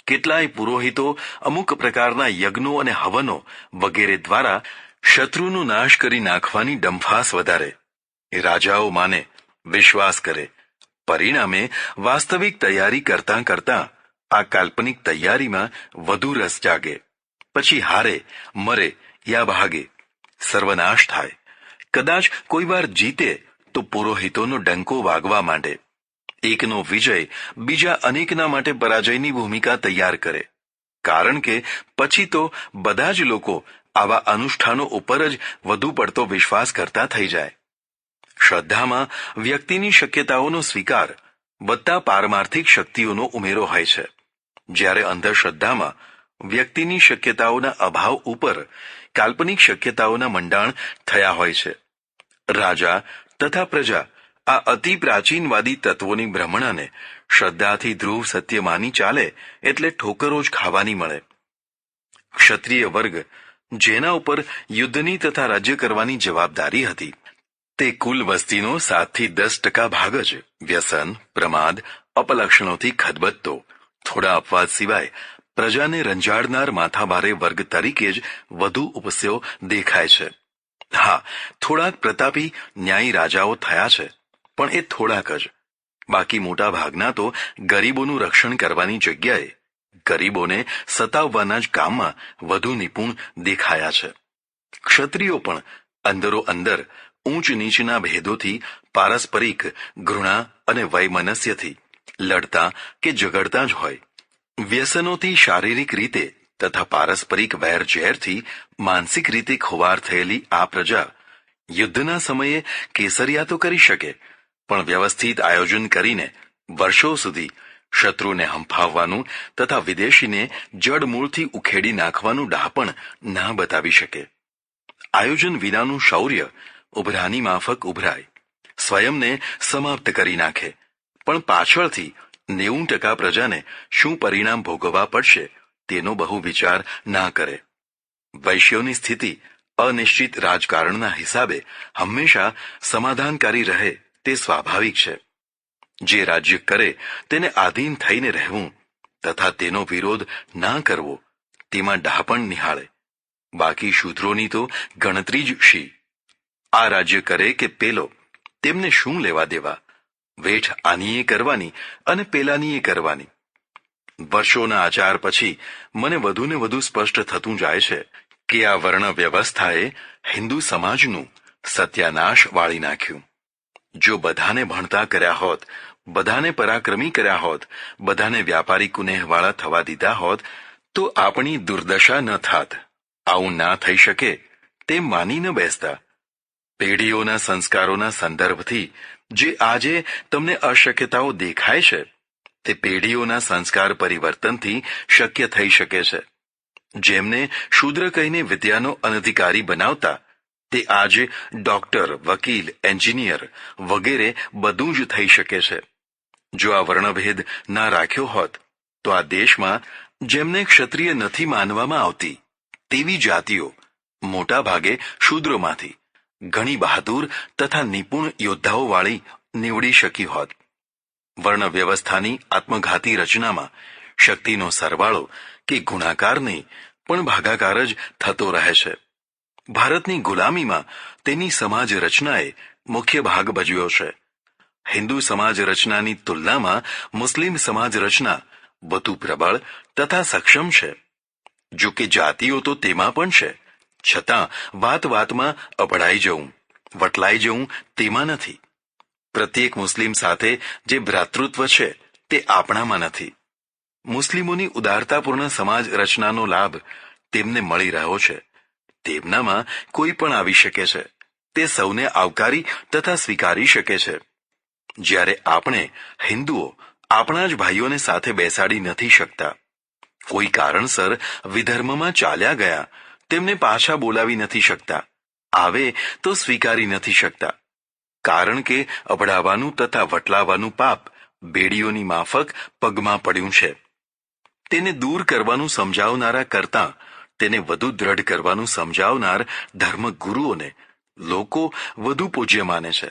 કેટલાય પુરોહિતો અમુક પ્રકારના યજ્ઞો અને હવનો વગેરે દ્વારા શત્રુનો નાશ કરી નાખવાની ડંફાસ વધારે. રાજાઓ માને, વિશ્વાસ કરે. પરિણામે વાસ્તવિક તૈયારી કરતાં કરતાં આ કાલ્પનિક તૈયારીમાં વધુ રસ જાગે. પછી હારે, મરે યા ભાગે. સર્વનાશ થાય. કદાચ કોઈ વાર જીતે તો પુરોહિતોનો ડંકો વાગવા માંડે. એકનો વિજય બીજા અનેકના માટે પરાજયની ભૂમિકા તૈયાર કરે. કારણ કે પછી તો બધા જ લોકો આવા અનુષ્ઠાનો ઉપર જ વધુ પડતો વિશ્વાસ કરતા થઈ જાય. શ્રદ્ધામાં વ્યક્તિની શક્યતાઓનો સ્વીકાર વત્તા પારમાર્થિક શક્તિઓનો ઉમેરો હોય છે, જ્યારે અંધશ્રદ્ધામાં વ્યક્તિની શક્યતાઓના અભાવ ઉપર કાલ્પનિક શક્યતાઓના મંડાણ થયા હોય છે. રાજા તથા પ્રજા આ અતિ પ્રાચીનવાદી તત્વોની ભ્રમણાને શ્રદ્ધાથી ધ્રુવ સત્ય માની ચાલે એટલે ઠોકરો જ ખાવાની મળે. ક્ષત્રિય વર્ગ જેના ઉપર યુદ્ધની તથા રાજ્ય કરવાની જવાબદારી હતી, તે કુલ વસ્તીનો 7 થી 10% ભાગ જ વ્યસન, પ્રમાદ, અપલક્ષણોથી ખદબદતો, થોડા અપવાદ સિવાય પ્રજાને રંજાડનાર માથાભારે વર્ગ તરીકે જ વધુ ઉપસ્યો દેખાય છે. હા, થોડાક પ્રતાપી ન્યાયી રાજાઓ થયા છે, પણ એ થોડાક જ. બાકી મોટા ભાગના તો ગરીબોનું રક્ષણ કરવાની જગ્યાએ ગરીબોને સતાવવાના જ કામમાં વધુ નિપુણ દેખાયા છે. ક્ષત્રિયો પણ અંદરો અંદર ઊંચ નીચના ભેદોથી, પારસ્પરિક ઘૃણા અને વૈમનસ્યથી લડતા કે ઝઘડતા જ હોય. વ્યસનોથી શારીરિક રીતે તથા પારસ્પરિક વેરઝેરથી માનસિક રીતે ખુવાર થયેલી આ પ્રજા યુદ્ધના સમયે કેસરિયા તો કરી શકે, પણ વ્યવસ્થિત આયોજન કરીને વર્ષો સુધી શત્રુને હંફાવવાનું તથા વિદેશીને જડમૂળથી ઉખેડી નાખવાનું ડહાપણ ના બતાવી શકે. આયોજન વિનાનું શૌર્ય ઉભરાની માફક ઉભરાય, સ્વયંને સમાપ્ત કરી નાખે, પણ પાછળથી 90% પ્રજાને શું પરિણામ ભોગવવા પડશે તેનો બહુ વિચાર ના કરે. વૈશ્યોની સ્થિતિ અનિશ્ચિત રાજકારણના હિસાબે હંમેશા સમાધાનકારી રહે તે સ્વાભાવિક છે. જે રાજ્ય કરે તેને આધીન થઈને રહેવું તથા તેનો વિરોધ ના કરવો તેમાં ડહાપણ નિહાળે. બાકી શૂદ્રોની તો ગણતરી જ શી. આ રાજ્ય કરે કે પેલો, તેમને શું લેવા દેવા? વેઠ આનીએ કરવાની અને પેલાનીએ કરવાની. વર્ષોના આચાર પછી મને વધુને વધુ સ્પષ્ટ થતું જાય છે કે આ વર્ણ વ્યવસ્થાએ હિન્દુ સમાજનું સત્યાનાશ વાળી નાખ્યું. જો બધાને ભણતા કર્યા હોત, બધાને પરાક્રમી કર્યા હોત, બધાને વ્યાપારી કુનેહવાળા થવા દીધા હોત, તો આપણી દુર્દશા ન થાત. આવું ના થઈ શકે તેમ માની ન બેસતા. પેઢીઓના સંસ્કારોના સંદર્ભથી જે આજે તમને અશક્યતાઓ દેખાય છે, તે પેઢીઓના સંસ્કાર પરિવર્તનથી શક્ય થઈ શકે છે. જેમને શૂદ્ર કહીને વિદ્યાનો અનધિકારી બનાવતા, તે આજે ડોક્ટર, વકીલ, એન્જિનિયર વગેરે બધું જ થઈ શકે છે. જો આ વર્ણભેદ ના રાખ્યો હોત તો આ દેશમાં જેમને ક્ષત્રિય નથી માનવામાં આવતી તેવી જાતિઓ મોટા ભાગે શૂદ્રોમાંથી ઘણી બહાદુર તથા નિપુણ યોદ્ધાઓવાળી નીવડી શકી હોત. વર્ણ વ્યવસ્થાની આત્મઘાતી રચનામાં શક્તિનો સરવાળો કે ગુણાકાર નહીં પણ ભાગાકાર જ થતો રહે છે. ભારતની ગુલામીમાં તેની સમાજ રચનાએ મુખ્ય ભાગ ભજવ્યો છે. હિન્દુ સમાજ રચનાની તુલનામાં મુસ્લિમ સમાજ રચના વધુ પ્રબળ તથા સક્ષમ છે. જો કે જાતિઓ તો તેમાં પણ છે, છતાં વાત વાતમાં અપડાઈ જવું, વટલાઈ જવું તેમાં નથી. પ્રત્યેક મુસ્લિમ સાથે જે ભ્રાતૃત્વ છે તે આપણામાં નથી. મુસ્લિમોની ઉદારતાપૂર્ણ સમાજ રચનાનો લાભ તેમને મળી રહ્યો છે. તેમનામાં કોઈ પણ આવી શકે છે, તે સૌને આવકારી તથા સ્વીકારી શકે છે. જ્યારે આપણે હિન્દુઓ આપણા જ ભાઈઓને સાથે બેસાડી નથી શકતા, કોઈ કારણસર વિધર્મમાં ચાલ્યા ગયા, તેમને પાછા બોલાવી નથી શકતા, આવે તો સ્વીકારી નથી શકતા, કારણ કે અભડાવાનું તથા વટલાવાનું પાપ બેડીઓની માફક પગમાં પડ્યું છે. તેને દૂર કરવાનું સમજાવનારા કરતાં તેને વધુ દ્રઢ કરવાનું સમજાવનાર ધર્મગુરુઓને લોકો વધુ પૂજ્ય માને છે.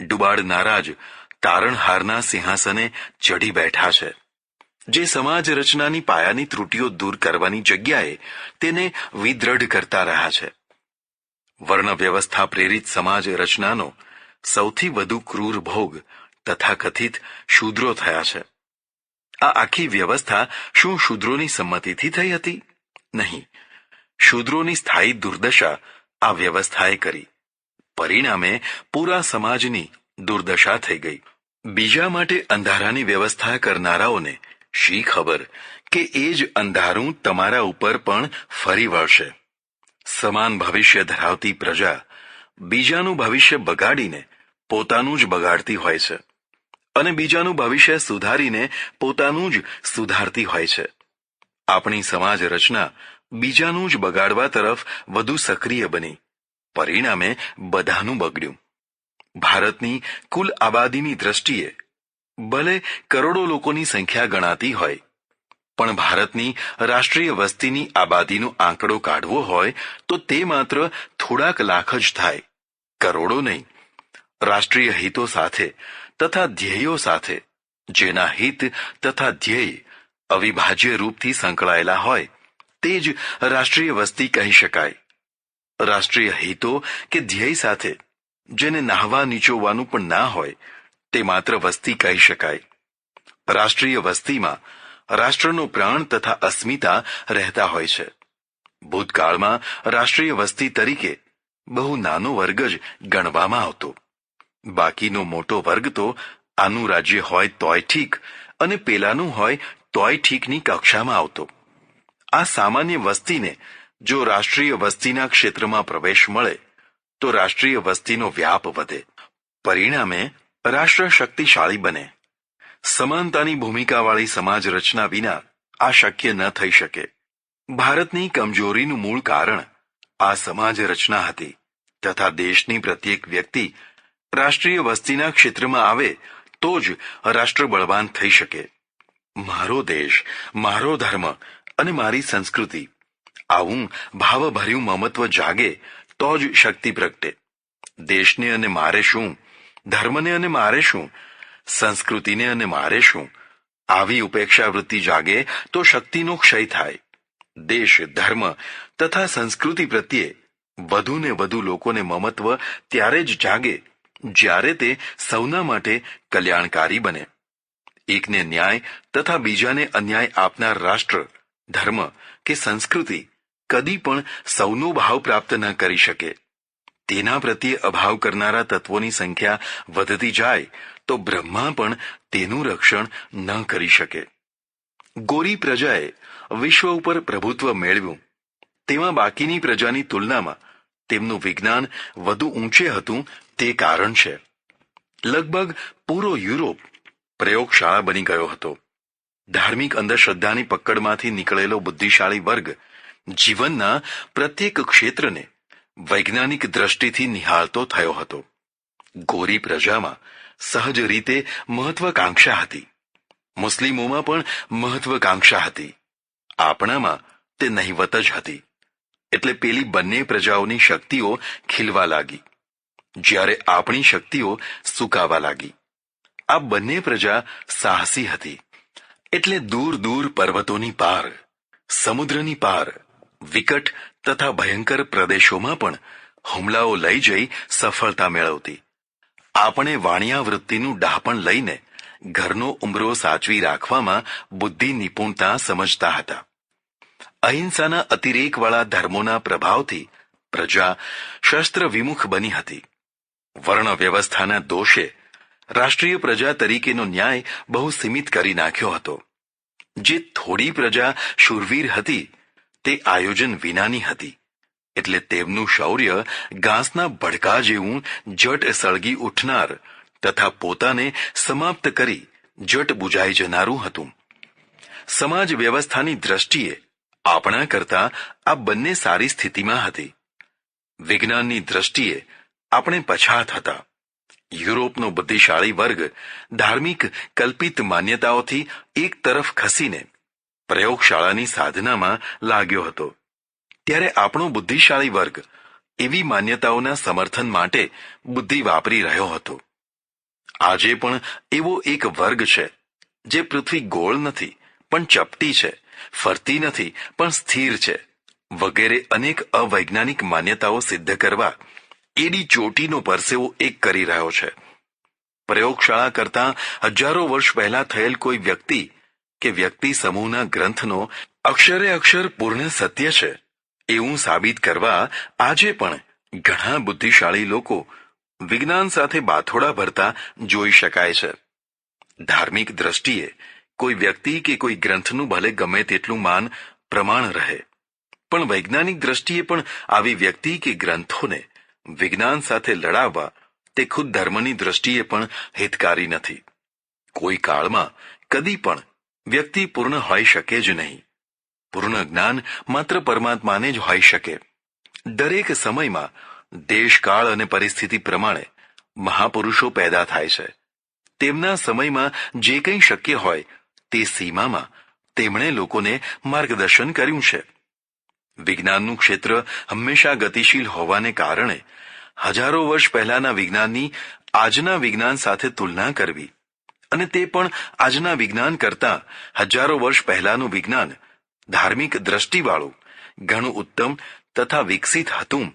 ડુબાડનારા જ તારણહારના સિંહાસને ચઢી બેઠા છે. જે સમાજ રચનાની પાયાની ત્રુટીઓ દૂર કરવાની જગ્યાએ તેને વિદ્રઢ કરતા રહ્યા છે. વર્ણ વ્યવસ્થા પ્રેરિત સમાજ રચનાનો સૌથી વધુ ક્રૂર ભોગ તથાકથિત શૂદ્રો થયા છે. આ આખી વ્યવસ્થા શું શૂદ્રોની સંમતિથી થઈ હતી? નહીં. શૂદ્રોની સ્થાયી દુર્દશા આ વ્યવસ્થાએ કરી. પરિણામે પૂરા સમાજની દુર્દશા થઈ ગઈ. બીજા માટે અંધારાની વ્યવસ્થા કરનારાઓને શી ખબર કે એ જ અંધારું તમારા ઉપર પણ ફરી વળશે. સમાન ભવિષ્ય ધરાવતી પ્રજા બીજાનું ભવિષ્ય બગાડીને પોતાનું જ બગાડતી હોય છે અને બીજાનું ભવિષ્ય સુધારીને પોતાનું જ સુધારતી હોય છે. આપણી સમાજ રચના બીજાનું જ બગાડવા તરફ વધુ સક્રિય બની. પરિણામે બધાનું બગડ્યું. ભારતની કુલ આબાદીની દ્રષ્ટિએ ભલે કરોડો લોકોની સંખ્યા ગણાતી હોય, પણ ભારતની રાષ્ટ્રીય વસ્તીની આબાદીનો આંકડો કાઢવો હોય તો તે માત્ર થોડાક લાખ જ થાય, કરોડો નહીં. રાષ્ટ્રીય હિતો સાથે તથા ધ્યેયો સાથે, જેના હિત તથા ધ્યેય અવિભાજ્ય રૂપથી સંકળાયેલા હોય, તે જ રાષ્ટ્રીય વસ્તી કહી શકાય. રાષ્ટ્રીય હિતો કે ધ્યેય સાથે જેને નાહવા નીચોવાનું પણ ના હોય, તે માત્ર વસ્તી કહી શકાય. રાષ્ટ્રીય વસ્તીમાં રાષ્ટ્રનો પ્રાણ તથા અસ્મિતા રહેતા હોય છે. ભૂતકાળમાં રાષ્ટ્રીય વસ્તી તરીકે બહુ નાનો વર્ગ જ ગણવામાં આવતો. બાકીનો મોટો વર્ગ તો આનું રાજ્ય હોય તોય ઠીક અને પેલાનું હોય તોય ઠીકની કક્ષામાં આવતો. આ સામાન્ય વસ્તીને જો રાષ્ટ્રીય વસ્તીના ક્ષેત્રમાં પ્રવેશ મળે તો રાષ્ટ્રીય વસ્તીનો વ્યાપ વધે. પરિણામે રાષ્ટ્ર શક્તિશાળી બને. સમાનતાની ભૂમિકાવાળી સમાજ રચના વિના આ શક્ય ન થઈ શકે. ભારતની કમજોરીનું મૂળ કારણ આ સમાજ રચના હતી તથા દેશની પ્રત્યેક વ્યક્તિ રાષ્ટ્રીય વસ્તીના ક્ષેત્રમાં આવે તો જ રાષ્ટ્ર બળવાન થઈ શકે. મારો દેશ, મારો ધર્મ અને મારી સંસ્કૃતિ, આવું ભાવભર્યું મમત્વ જાગે તો જ શક્તિ પ્રગટે. દેશને અને મારે શું, ધર્મને અને મારે શું, સંસ્કૃતિને અને મારે શું, આવી ઉપેક્ષા વૃત્તિ જાગે તો શક્તિનો ક્ષય થાય. દેશ, ધર્મ તથા સંસ્કૃતિ પ્રત્યે વધુ ને વધુ લોકોને મમત્વ ત્યારે જ જાગે જ્યારે તે સૌના માટે કલ્યાણકારી બને. એકને ન્યાય તથા બીજાને અન્યાય આપનાર રાષ્ટ્ર, ધર્મ કે સંસ્કૃતિ કદી પણ સૌનો ભાવ પ્રાપ્ત ન કરી શકે. તેના પ્રત્યે અભાવ કરનારા તત્વોની સંખ્યા વધતી જાય તો બ્રહ્મા પણ તેનું રક્ષણ ન કરી શકે. ગોરી પ્રજાએ વિશ્વ ઉપર પ્રભુત્વ મેળવ્યું, તેમાં બાકીની પ્રજાની તુલનામાં તેમનું વિજ્ઞાન વધુ ઊંચે હતું. તે કારણ છે લગભગ પૂરો યુરોપ પ્રયોગશાળા બની ગયો હતો. ધાર્મિક અંધશ્રદ્ધાની પકડમાંથી નીકળેલો બુદ્ધિશાળી વર્ગ જીવનના પ્રત્યેક ક્ષેત્રને વૈજ્ઞાનિક દ્રષ્ટિથી નિહાળતો થયો હતો. ગોરી પ્રજામાં સહજ રીતે મહત્વાકાંક્ષા હતી. મુસ્લિમોમાં પણ મહત્વાકાંક્ષા હતી. આપણામાં તે નહિવત જ હતી. એટલે પેલી બંને પ્રજાઓની શક્તિઓ ખીલવા લાગી, જ્યારે આપણી શક્તિઓ સુકાવા લાગી. આ બંને પ્રજા સાહસી હતી. એટલે દૂર દૂર પર્વતોની પાર, સમુદ્રની પાર, વિકટ તથા ભયંકર પ્રદેશોમાં પણ હુમલાઓ લઈ જઈ સફળતા મેળવતી. આપણે વાણિયા વૃત્તિનું ડહાપણ લઈને ઘરનો ઉંબરો સાચવી રાખવામાં બુદ્ધિ નિપુણતા સમજતા હતા. અહિંસાના અતિરેકવાળા ધર્મોના પ્રભાવથી પ્રજા શસ્ત્ર વિમુખ બની હતી. વર્ણ વ્યવસ્થાના દોષે રાષ્ટ્રીય પ્રજા તરીકેનો ન્યાય બહુ સીમિત કરી નાખ્યો હતો. જે થોડી પ્રજા શૂરવીર હતી તે આયોજન વિનાની હતી. એટલે તેમનું શૌર્ય ઘાસના ભડકા જેવું જટ સળગી ઉઠનાર તથા પોતાને સમાપ્ત કરી જટ બુજાઈ જનારું હતું. સમાજ વ્યવસ્થાની દ્રષ્ટિએ આપણા કરતા આ બંને સારી સ્થિતિમાં હતી. વિજ્ઞાનની દ્રષ્ટિએ આપણે પછાત હતા. યુરોપનો બુદ્ધિશાળી વર્ગ ધાર્મિક કલ્પિત માન્યતાઓથી એક તરફ ખસીને પ્રયોગશાળાની સાધનામાં લાગ્યો હતો, ત્યારે આપણો બુદ્ધિશાળી વર્ગ એવી માન્યતાઓના સમર્થન માટે બુદ્ધિ વાપરી રહ્યો હતો. આજે પણ એવો એક વર્ગ છે જે પૃથ્વી ગોળ નથી પણ ચપટી છે, ફરતી નથી પણ સ્થિર છે, વગેરે અનેક અવૈજ્ઞાનિક માન્યતાઓ સિદ્ધ કરવા એડી ચોટીનો પરસેવો એક કરી રહ્યો છે. પ્રયોગશાળા કરતાં હજારો વર્ષ પહેલા થયેલ કોઈ વ્યક્તિ કે વ્યક્તિ સમૂહના ગ્રંથનો અક્ષરે અક્ષર પૂર્ણ સત્ય છે એવું સાબિત કરવા આજે પણ ઘણા બુદ્ધિશાળી લોકો વિજ્ઞાન સાથે બાથોડા ભરતા જોઈ શકાય છે. ધાર્મિક દ્રષ્ટિએ કોઈ વ્યક્તિ કે કોઈ ગ્રંથનું ભલે ગમે તેટલું માન પ્રમાણ રહે, પણ વૈજ્ઞાનિક દ્રષ્ટિએ પણ આવી વ્યક્તિ કે ગ્રંથોને વિજ્ઞાન સાથે લડાવવા તે ખુદ ધર્મની દ્રષ્ટિએ પણ હિતકારી નથી. કોઈ કાળમાં કદી પણ વ્યક્તિ પૂર્ણ હોઈ શકે જ નહીં. પૂર્ણ જ્ઞાન માત્ર પરમાત્માને જ હોઈ શકે. દરેક સમયમાં દેશકાળ અને પરિસ્થિતિ પ્રમાણે મહાપુરુષો પેદા થાય છે. તેમના સમયમાં જે કંઈ શક્ય હોય તે સીમામાં તેમણે લોકોને માર્ગદર્શન કર્યું છે. વિજ્ઞાનનું ક્ષેત્ર હંમેશા ગતિશીલ હોવાને કારણે હજારો વર્ષ પહેલાના વિજ્ઞાનની આજના વિજ્ઞાન સાથે તુલના કરવી અને તે પણ આજના વિજ્ઞાન કરતાં હજારો વર્ષ પહેલાનું વિજ્ઞાન ધાર્મિક દ્રષ્ટિવાળું ઘણું ઉત્તમ તથા વિકસિત હતું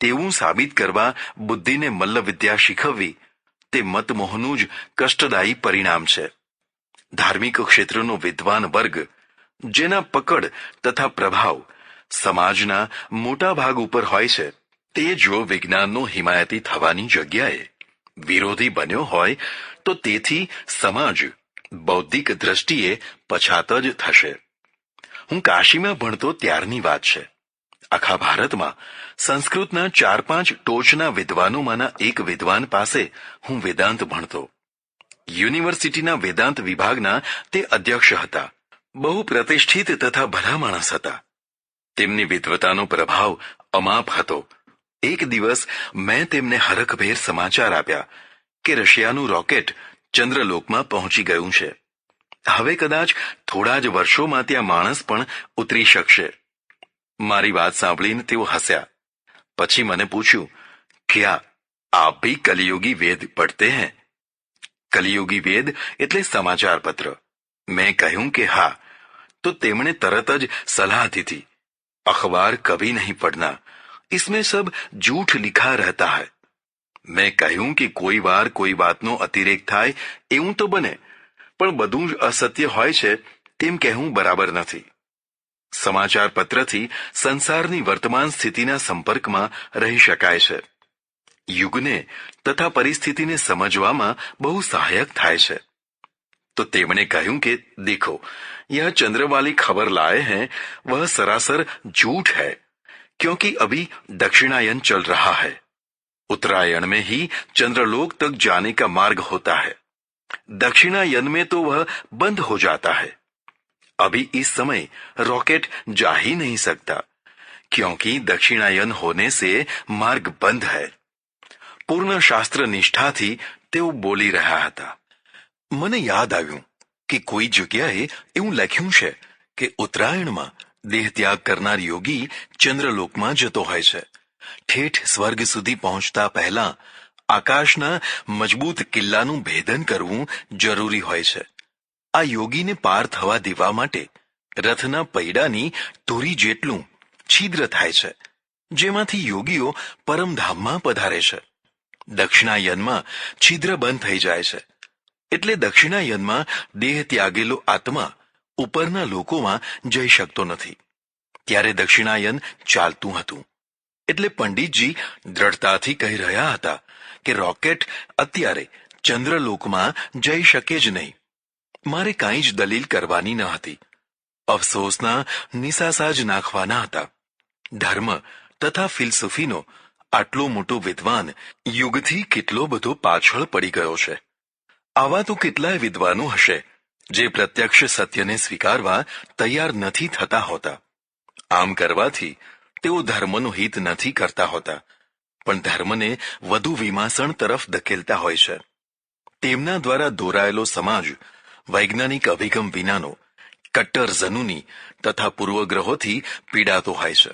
તેવું સાબિત કરવા બુદ્ધિને મલ્લવિદ્યા શીખવવી તે મતમોહનું જ કષ્ટદાયી પરિણામ છે. ધાર્મિક ક્ષેત્રનો વિદ્વાન વર્ગ જેના પકડ તથા પ્રભાવ સમાજના મોટા ભાગ ઉપર હોય છે તે જો વિજ્ઞાનનો હિમાયતી થવાની જગ્યાએ વિરોધી બન્યો હોય તો તેથી સમાજ બૌદ્ધિક દ્રષ્ટિએ પછાત જ થશે. હું કાશીમાં ભણતો ત્યારની વાત છે. આખા ભારતમાં સંસ્કૃતના 4-5 ટોચના વિદ્વાનોમાંના એક વિદ્વાન પાસે હું વેદાંત ભણતો. યુનિવર્સિટીના વેદાંત વિભાગના તે અધ્યક્ષ હતા. બહુ પ્રતિષ્ઠિત તથા ભલા માણસ હતા. તેમની વિદ્વતાનો પ્રભાવ અમાપ હતો. એક દિવસ મેં તેમને હરખભેર સમાચાર આપ્યા કે રશિયાનું રોકેટ ચંદ્રલોકમાં પહોંચી ગયું છે. હવે કદાચ થોડા જ વર્ષોમાં ત્યાં માણસ પણ ઉતરી શકશે. મારી વાત સાંભળીને તેઓ હસ્યા. પછી મને પૂછ્યું, ક્યા આપ ભી કલિયુગી વેદ પડતે હૈ? કલિયુગી વેદ એટલે સમાચાર પત્ર. મેં કહ્યું કે હા. તો તેમણે તરત જ સલાહ દીધી, અખબાર કભી નહીં પડના, इसमें सब झूठ लिखा रहता है. મેં કહ્યું કે કોઈ વાર કોઈ વાતનો અતિરેક થાય એવું તો બને, પણ બધું જ અસત્ય હોય છે તેમ કહેવું બરાબર નથી. સમાચાર પત્રથી સંસારની વર્તમાન સ્થિતિના સંપર્કમાં રહી શકાય છે. યુગને તથા પરિસ્થિતિને સમજવામાં બહુ સહાયક થાય છે. તો તેમણે કહ્યું કે દેખો, यह चंद्र वाली खबर लाए हैं वह सरासर झूठ है, क्योंकि अभी दक्षिणायन चल रहा है. उत्तरायण में ही चंद्रलोक तक जाने का मार्ग होता है. दक्षिणायन में तो वह बंद हो जाता है. अभी इस समय रॉकेट जा ही नहीं सकता, क्योंकि दक्षिणायन होने से मार्ग बंद है. पूर्ण शास्त्र निष्ठाથી તેઓ બોલી રહ્યા હતા. મને યાદ આવ્યું કે કોઈ જગ્યાએ એવું લખ્યું છે કે ઉત્તરાયણમાં દેહત્યાગ કરનાર યોગી ચંદ્રલોકમાં જતો હોય છે. ઠેઠ સ્વર્ગ સુધી પહોંચતા પહેલા આકાશના મજબૂત કિલ્લાનું ભેદન કરવું જરૂરી હોય છે. આ યોગીને પાર થવા દેવા માટે રથના પૈડાની ધૂરી જેટલું છિદ્ર થાય છે, જેમાંથી યોગીઓ પરમધામમાં પધારે છે. દક્ષિણાયનમાં છિદ્ર બંધ થઈ જાય છે, એટલે દક્ષિણાયનમાં દેહ ત્યાગેલો આત્મા ઉપરના લોકોમાં જઈ શકતો નથી. ત્યારે દક્ષિણાયન ચાલતું હતું. એટલે પંડિતજી દ્રઢતાથી કહી રહ્યા હતા કે રોકેટ અત્યારે ચંદ્રલોકમાં જઈ શકે જ નહીં. મારે કાંઈ જ દલીલ કરવાની ન હતી. અફસોસના નિસાસા જ નાખવાના હતા. ધર્મ તથા ફિલસૂફીનો આટલો મોટો વિદ્વાન યુગથી કેટલો બધો પાછળ પડી ગયો છે. આવા તો કેટલાય વિદ્વાનો હશે જે પ્રત્યક્ષ સત્યને સ્વીકારવા તૈયાર નથી થતા હોતા. આમ કરવાથી તેઓ ધર્મનું હિત નથી કરતા હોતા, પણ ધર્મને વધુ વિમાસણ તરફ ધકેલતા હોય છે. તેમના દ્વારા દોરાયેલો સમાજ વૈજ્ઞાનિક અભિગમ વિનાનો કટ્ટર ઝનૂની તથા પૂર્વગ્રહોથી પીડાતો હોય છે.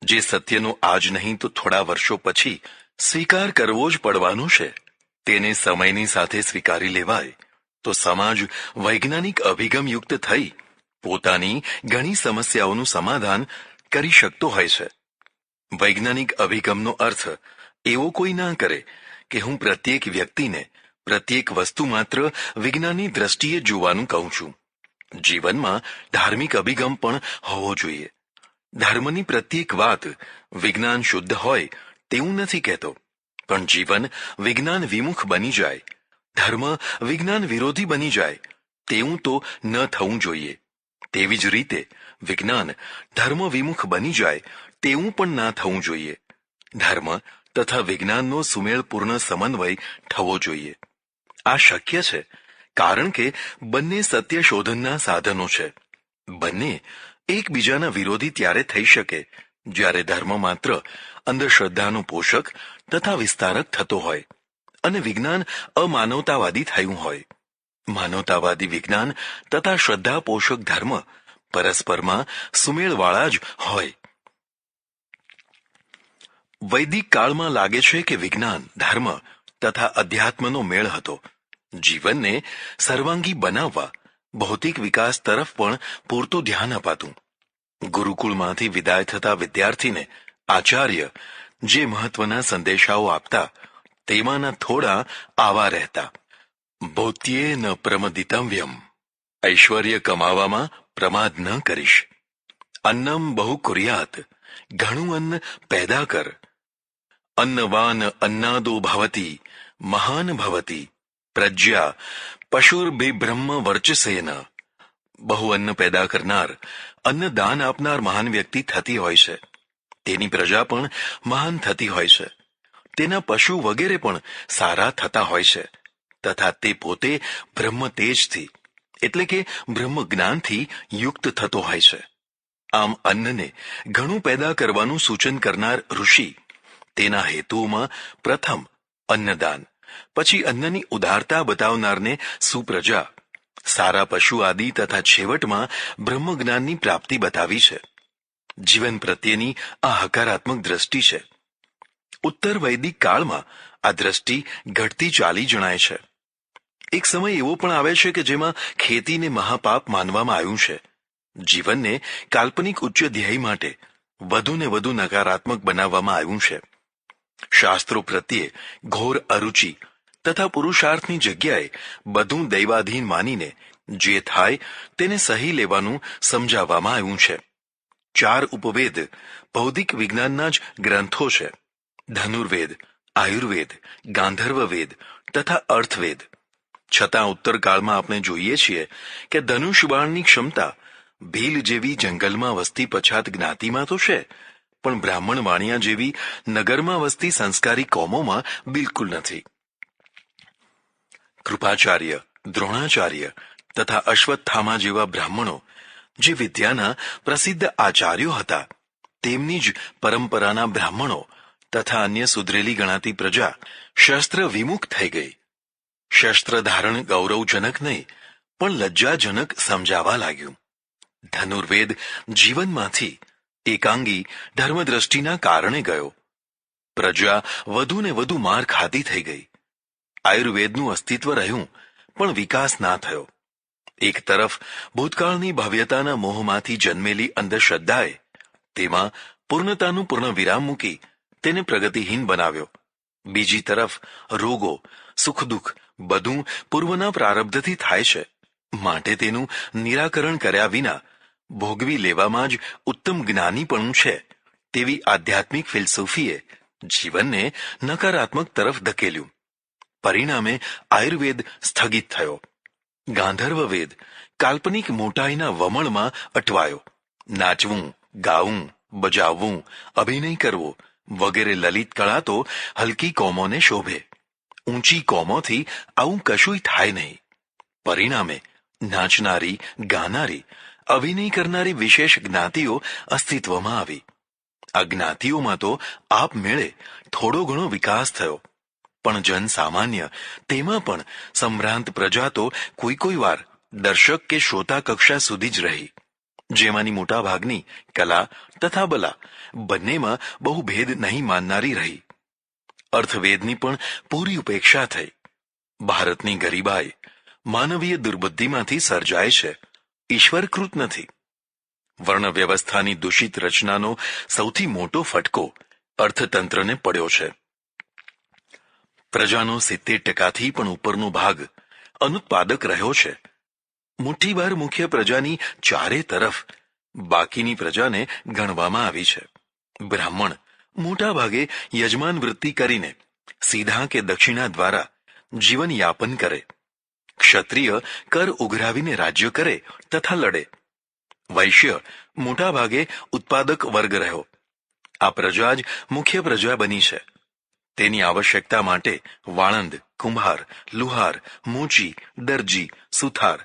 જે સત્યનો આજ નહીં તો થોડા વર્ષો પછી સ્વીકાર કરવો જ પડવાનો છે, તેને સમયની સાથે સ્વીકારી લેવાય તો સમાજ વૈજ્ઞાનિક અભિગમયુક્ત થઈ પોતાની ઘણી સમસ્યાઓનું સમાધાન કરી શકતો હોય છે. વૈજ્ઞાનિક અભિગમનો અર્થ એવો કોઈ ના કરે કે હું પ્રત્યેક વ્યક્તિને પ્રત્યેક વસ્તુ માત્ર વિજ્ઞાનની દ્રષ્ટિએ જોવાનું કહું છું. જીવનમાં ધાર્મિક અભિગમ પણ હોવો જોઈએ. ધર્મની પ્રત્યેક વાત વિજ્ઞાન શુદ્ધ હોય તેવું નથી કહેતો, પણ જીવન વિજ્ઞાન વિમુખ બની જાય, ધર્મ વિજ્ઞાન વિરોધી બની જાય તેવું તો ન થવું જોઈએ. તેવી જ રીતે વિજ્ઞાન ધર્મ વિમુખ બની જાય તેવું પણ ના થવું જોઈએ. ધર્મ તથા વિજ્ઞાનનો સુમેળપૂર્ણ સમન્વય થવો જોઈએ. આ શક્ય છે કારણ કે બંને સત્ય શોધનના સાધનો છે. બંને એકબીજાના વિરોધી ત્યારે થઈ શકે જ્યારે ધર્મ માત્ર અંધશ્રદ્ધાનો પોષક તથા વિસ્તારક થતો હોય અને વિજ્ઞાન અમાનવતાવાદી થયું હોય. માનવતાવાદી વિજ્ઞાન તથા શ્રદ્ધા પોષક ધર્મ પરસ્પરમાં સુમેળવાળા જ હોય. વૈદિક કાળમાં લાગે છે કે વિજ્ઞાન, ધર્મ તથા અધ્યાત્મનો મેળ હતો. જીવનને સર્વાંગી બનાવવા ભૌતિક વિકાસ તરફ પણ પૂરતું ધ્યાન અપાતું. ગુરુકુળમાંથી વિદાય થતા વિદ્યાર્થીને આચાર્ય જે મહત્વના સંદેશાઓ આપતા તેમાંના થોડા આવા રહેતા. ભૌત્યે ન પ્રમદિતવ્યમ, ઐશ્વર્ય કમાવામાં પ્રમાદ ન કરીશ. અન્નમ બહુ કુર્યાત, ઘણું અન્ન પેદા કર. અન્નવાન અન્નાદો ભવતી, મહાન ભવતી. પ્રજ્યા પશુર્ભિબ્રહ્મ વર્ચસેન. બહુ અન્ન પેદા કરનાર, અન્નદાન આપનાર મહાન વ્યક્તિ થતી હોય છે. તેની પ્રજા પણ મહાન થતી હોય છે. તેના પશુ વગેરે પણ સારા થતા હોય છે. તથા તે પોતે બ્રહ્મ તેજથી એટલે કે બ્રહ્મ જ્ઞાનથી યુક્ત થતો હોય છે. આમ અન્નને ઘણું પેદા કરવાનું સૂચન કરનાર ઋષિ તેના હેતુઓમાં પ્રથમ અન્નદાન, પછી અન્નની ઉદારતા બતાવનારને સુપ્રજા, સારા પશુ આદિ તથા છેવટમાં બ્રહ્મજ્ઞાનની પ્રાપ્તિ બતાવી છે. જીવન પ્રત્યેની આ હકારાત્મક દ્રષ્ટિ છે. ઉત્તર વૈદિક કાળમાં આ દ્રષ્ટિ ઘટતી ચાલી જણાય છે. એક સમય એવો પણ આવે છે કે જેમાં ખેતીને મહાપાપ માનવામાં આવ્યું છે. જીવનને કાલ્પનિક ઉચ્ચ ધ્યેય માટે વધુને વધુ નકારાત્મક બનાવવામાં આવ્યું છે. શાસ્ત્રો પ્રત્યે ઘોર અરુચિ તથા પુરુષાર્થની જગ્યાએ બધું દૈવાધીન માનીને જે થાય તેને સહી લેવાનું સમજાવવામાં આવ્યું છે. 4 ઉપવેદ બૌદ્ધિક વિજ્ઞાનના જ ગ્રંથો છે: ધનુર્વેદ, આયુર્વેદ, ગાંધર્વવેદ તથા અર્થવેદ. છતાં ઉત્તરકાળમાં આપણે જોઈએ છીએ કે ધનુષ બાણની ક્ષમતા ભીલ જેવી જંગલમાં વસતી પછાત જ્ઞાતિમાં તો છે, પણ બ્રાહ્મણ વાણિયા જેવી નગરમાં વસતી સંસ્કારી કોમોમાં બિલકુલ નથી. કૃપાચાર્ય, દ્રોણાચાર્ય તથા અશ્વત્થામા જેવા બ્રાહ્મણો જે વિદ્યાના પ્રસિદ્ધ આચાર્યો હતા, તેમની જ પરંપરાના બ્રાહ્મણો તથા અન્ય સુધરેલી ગણાતી પ્રજા શસ્ત્ર વિમુખ થઈ ગઈ. શસ્ત્ર ધારણ ગૌરવજનક નહીં પણ લજ્જાજનક સમજાવા લાગ્યું. ધનુર્વેદ જીવનમાંથી એકાંગી ધર્મદ્રષ્ટિના કારણે ગયો. પ્રજા વધુ ને વધુ માર ખાતી થઈ ગઈ. આયુર્વેદનું અસ્તિત્વ રહ્યું પણ વિકાસ ના થયો. એક તરફ ભૂતકાળની ભવ્યતાના મોહમાંથી જન્મેલી અંધશ્રદ્ધાએ તેમાં પૂર્ણતાનું પૂર્ણ વિરામ મૂકી તેને પ્રગતિહીન બનાવ્યો. બીજી તરફ રોગો, સુખ દુઃખ બધું પૂર્વના પ્રારબ્ધથી થાય છે, માટે તેનું નિરાકરણ કર્યા વિના ભોગવી લેવામાં જ ઉત્તમ જ્ઞાનીપણું છે તેવી આધ્યાત્મિક ફિલસૂફીએ જીવનને નકારાત્મક તરફ ધકેલ્યું. પરિણામે આયુર્વેદ સ્થગિત થયો. ગાંધર્વવેદ કાલ્પનિક મોટાઈના વમળમાં અટવાયો. નાચવું, ગાવું, બજાવવું, અભિનય કરવો વગેરે લલિત કળા તો હલકી કોમોને શોભે. ઊંચી કોમોથી આવું કશુંય થાય નહીં. પરિણામે નાચનારી, ગાનારી, અભિનય કરનારી વિશેષ જ્ઞાતિઓ અસ્તિત્વમાં આવી. આ જ્ઞાતિઓમાં તો આપમેળે થોડો ઘણો વિકાસ થયો, પણ જન સામાન્ય, તેમાં પણ સંભ્રાંત પ્રજા તો કોઈ વાર દર્શક કે શ્રોતા કક્ષા સુધી જ રહી, જેમાંની મોટા ભાગની કલા તથા બલા બંનેમાં બહુ ભેદ નહીં માનનારી રહી. અર્થવેદની પણ પૂરી ઉપેક્ષા થઈ. ભારતની ગરીબાઈ માનવીય દુર્બુદ્ધિમાંથી સર્જાય છે, ઈશ્વરકૃત નથી. વર્ણ વ્યવસ્થાની દૂષિત રચનાનો સૌથી મોટો ફટકો અર્થતંત્રને પડ્યો છે. પ્રજાનો 70%થી પણ ઉપરનો ભાગ અનુત્પાદક રહ્યો છે. મુઠ્ઠીભર મુખ્ય પ્રજાની ચારે તરફ બાકીની પ્રજાને ગણવામાં આવી છે. બ્રાહ્મણ મોટા ભાગે યજમાન વૃત્તિ કરીને સીધા કે દક્ષિણા દ્વારા જીવન યાપન કરે. ક્ષત્રિય કર ઉઘરાવીને રાજ્ય કરે તથા લડે. વૈશ્ય મોટા ભાગે ઉત્પાદક વર્ગ રહ્યો. આ પ્રજા જ મુખ્ય પ્રજા બની છે. તેની આવશ્યકતા માટે વાળંદ, કુંભાર, લુહાર, મોચી, દરજી, સુથાર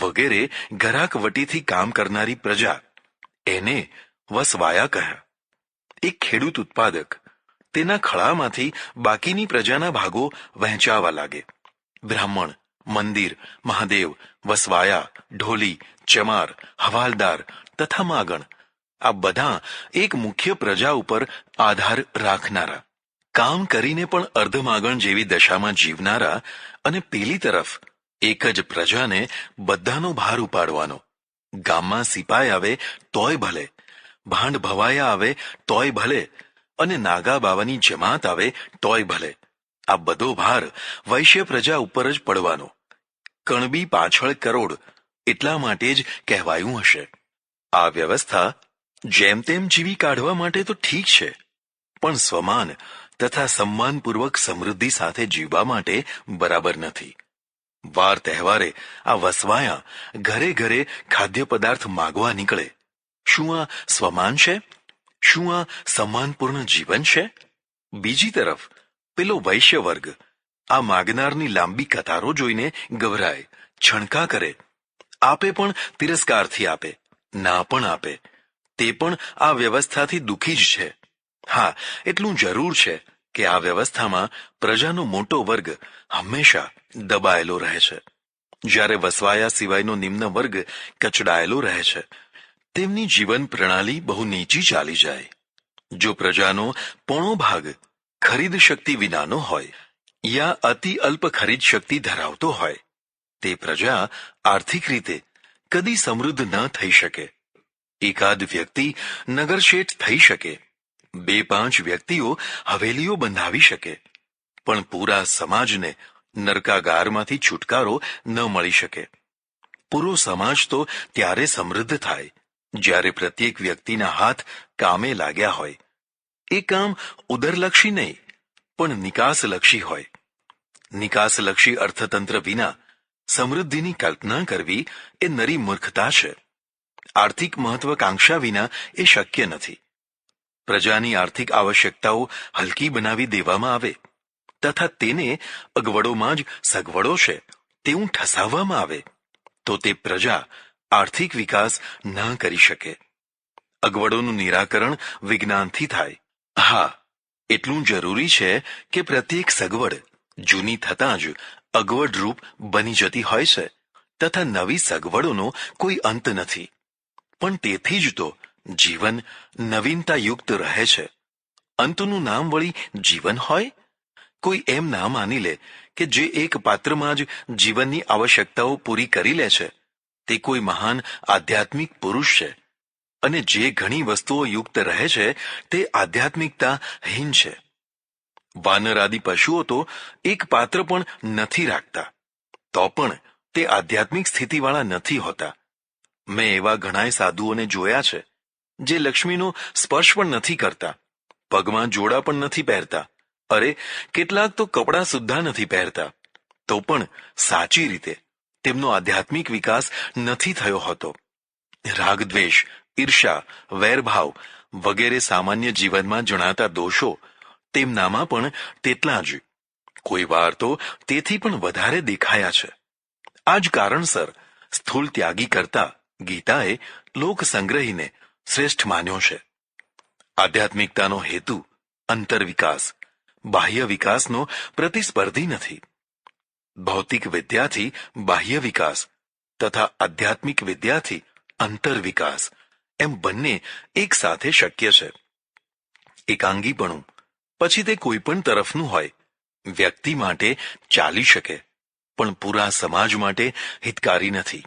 વગેરે ઘરાકવટીથી કામ કરનારી પ્રજા, એને વસવાયા કહ્યા. એક ખેડૂત ઉત્પાદક તેના ખળામાંથી બાકીની પ્રજાના ભાગો વહેંચાવા લાગે. બ્રાહ્મણ, મંદિર, મહાદેવ, વસવાયા, ઢોલી, ચમાર, હવાલદાર તથા માગણ, આ બધા એક મુખ્ય પ્રજા ઉપર આધાર રાખનારા, કામ કરીને પણ અર્ધમાગણ જેવી દશામાં જીવનારા, અને પેલી તરફ એક જ પ્રજાને બધાનો ભાર ઉપાડવાનો. ગામમાં સિપાઈ આવે તોય ભલે, ભાંડ ભવાયા આવે તોય ભલે, અને નાગા બાવાની જમાત આવે તોય ભલે, આ બધો ભાર વૈશ્ય પ્રજા ઉપર જ પડવાનો. કણબી પાછળ કરોડ એટલા માટે જ કહેવાયું હશે. આ વ્યવસ્થા જેમ તેમ જીવી કાઢવા માટે તો ઠીક છે, પણ સ્વમાન તથા સન્માનપૂર્વક સમૃદ્ધિ સાથે જીવવા માટે બરાબર નથી. વાર તહેવારે આ વસવાયા ઘરે ઘરે ખાદ્ય પદાર્થ માગવા નીકળે. શું આ સ્વમાન છે? શું આ સન્માનપૂર્ણ જીવન છે? બીજી તરફ પેલો વૈશ્ય વર્ગ આ માગનારની લાંબી કતારો જોઈને ગભરાય, છણકા કરે. આપે પણ તિરસ્કારથી આપે, ના પણ આપે. તે પણ આ વ્યવસ્થાથી દુઃખી જ છે. હા, એટલું જરૂર છે કે આ વ્યવસ્થામાં પ્રજાનો મોટો વર્ગ હંમેશા દબાયેલો રહે છે, જ્યારે વસવાયા સિવાયનો નિમ્ન વર્ગ કચડાયેલો રહે છે. તેમની જીવન પ્રણાલી બહુ નીચી ચાલી જાય. જો પ્રજાનો પોણો ભાગ ખરીદ શક્તિ વિનાનો હોય યા અતિ અલ્પ ખરીદ શક્તિ ધરાવતો હોય, તે પ્રજા આર્થિક રીતે કદી સમૃદ્ધ ન થઈ શકે. એકાદ વ્યક્તિ નગરશેઠ થઈ શકે, 2-5 વ્યક્તિઓ હવેલીઓ બંધાવી શકે, પણ પૂરા સમાજને નરકાગારમાંથી છુટકારો ન મળી શકે. પૂરો સમાજ તો ત્યારે સમૃદ્ધ થાય જ્યારે પ્રત્યેક વ્યક્તિના હાથ કામે લાગ્યા હોય. એ કામ ઉદરલક્ષી નહીં, પણ નિકાસલક્ષી હોય. નિકાસલક્ષી અર્થતંત્ર વિના સમૃદ્ધિની કલ્પના કરવી એ નરી મૂર્ખતા છે. આર્થિક મહત્વાકાંક્ષા વિના એ શક્ય નથી. પ્રજાની આર્થિક આવશ્યકતાઓ હલકી બનાવી દેવામાં આવે તથા તેને અગવડોમાં જ સગવડો છે તેવું ઠસાવવામાં આવે તો તે પ્રજા આર્થિક વિકાસ ન કરી શકે. અગવડોનું નિરાકરણ વિજ્ઞાનથી થાય. હા, એટલું જરૂરી છે કે પ્રત્યેક સગવડ જૂની થતાં જ અગવડરૂપ બની જતી હોય છે તથા નવી સગવડોનો કોઈ અંત નથી. પણ તેથી જ તો જીવન નવીનતાયુક્ત રહે છે. અંતનું નામ વળી જીવન હોય? કોઈ એમ ના માની લે કે જે એક પાત્રમાં જ જીવનની આવશ્યકતાઓ પૂરી કરી લે છે તે કોઈ મહાન આધ્યાત્મિક પુરુષ છે, અને જે ઘણી વસ્તુઓ યુક્ત રહે છે તે આધ્યાત્મિકતાહીન છે. વાનર આદિ પશુઓ તો એક પાત્ર પણ નથી રાખતા, તો પણ તે આધ્યાત્મિક સ્થિતિવાળા નથી હોતા. મેં એવા ઘણાય સાધુઓને જોયા છે જે લક્ષ્મીનો સ્પર્શ પણ નથી કરતા, પગમાં જોડા પણ નથી પહેરતા, અરે કેટલાક તો કપડાં સુદ્ધા નથી પહેરતા, તો પણ સાચી રીતે તેમનો આધ્યાત્મિક વિકાસ નથી થયો હોતો. રાગદ્વેષ, ઈર્ષા, વેરભાવ વગેરે સામાન્ય જીવનમાં જણાતા દોષો તેમનામાં પણ તેટલા જ, કોઈ વાર તો તેથી પણ વધારે દેખાયા છે. આ જ કારણસર સ્થૂળ ત્યાગી કરતા ગીતાએ લોક સંગ્રહીને શ્રેષ્ઠ માન્યો છે. આધ્યાત્મિકતાનો હેતુ અંતર્વિકાસ, બાહ્ય વિકાસનો પ્રતિસ્પર્ધી નથી. ભૌતિક વિદ્યાથી બાહ્ય વિકાસ તથા આધ્યાત્મિક વિદ્યાથી અંતર્વિકાસ એમ બંને એક સાથે શક્ય છે. એકાંગીપણું પછી તે કોઈ પણ તરફનું હોય, વ્યક્તિ માટે ચાલી શકે પણ પૂરા સમાજ માટે હિતકારી નથી.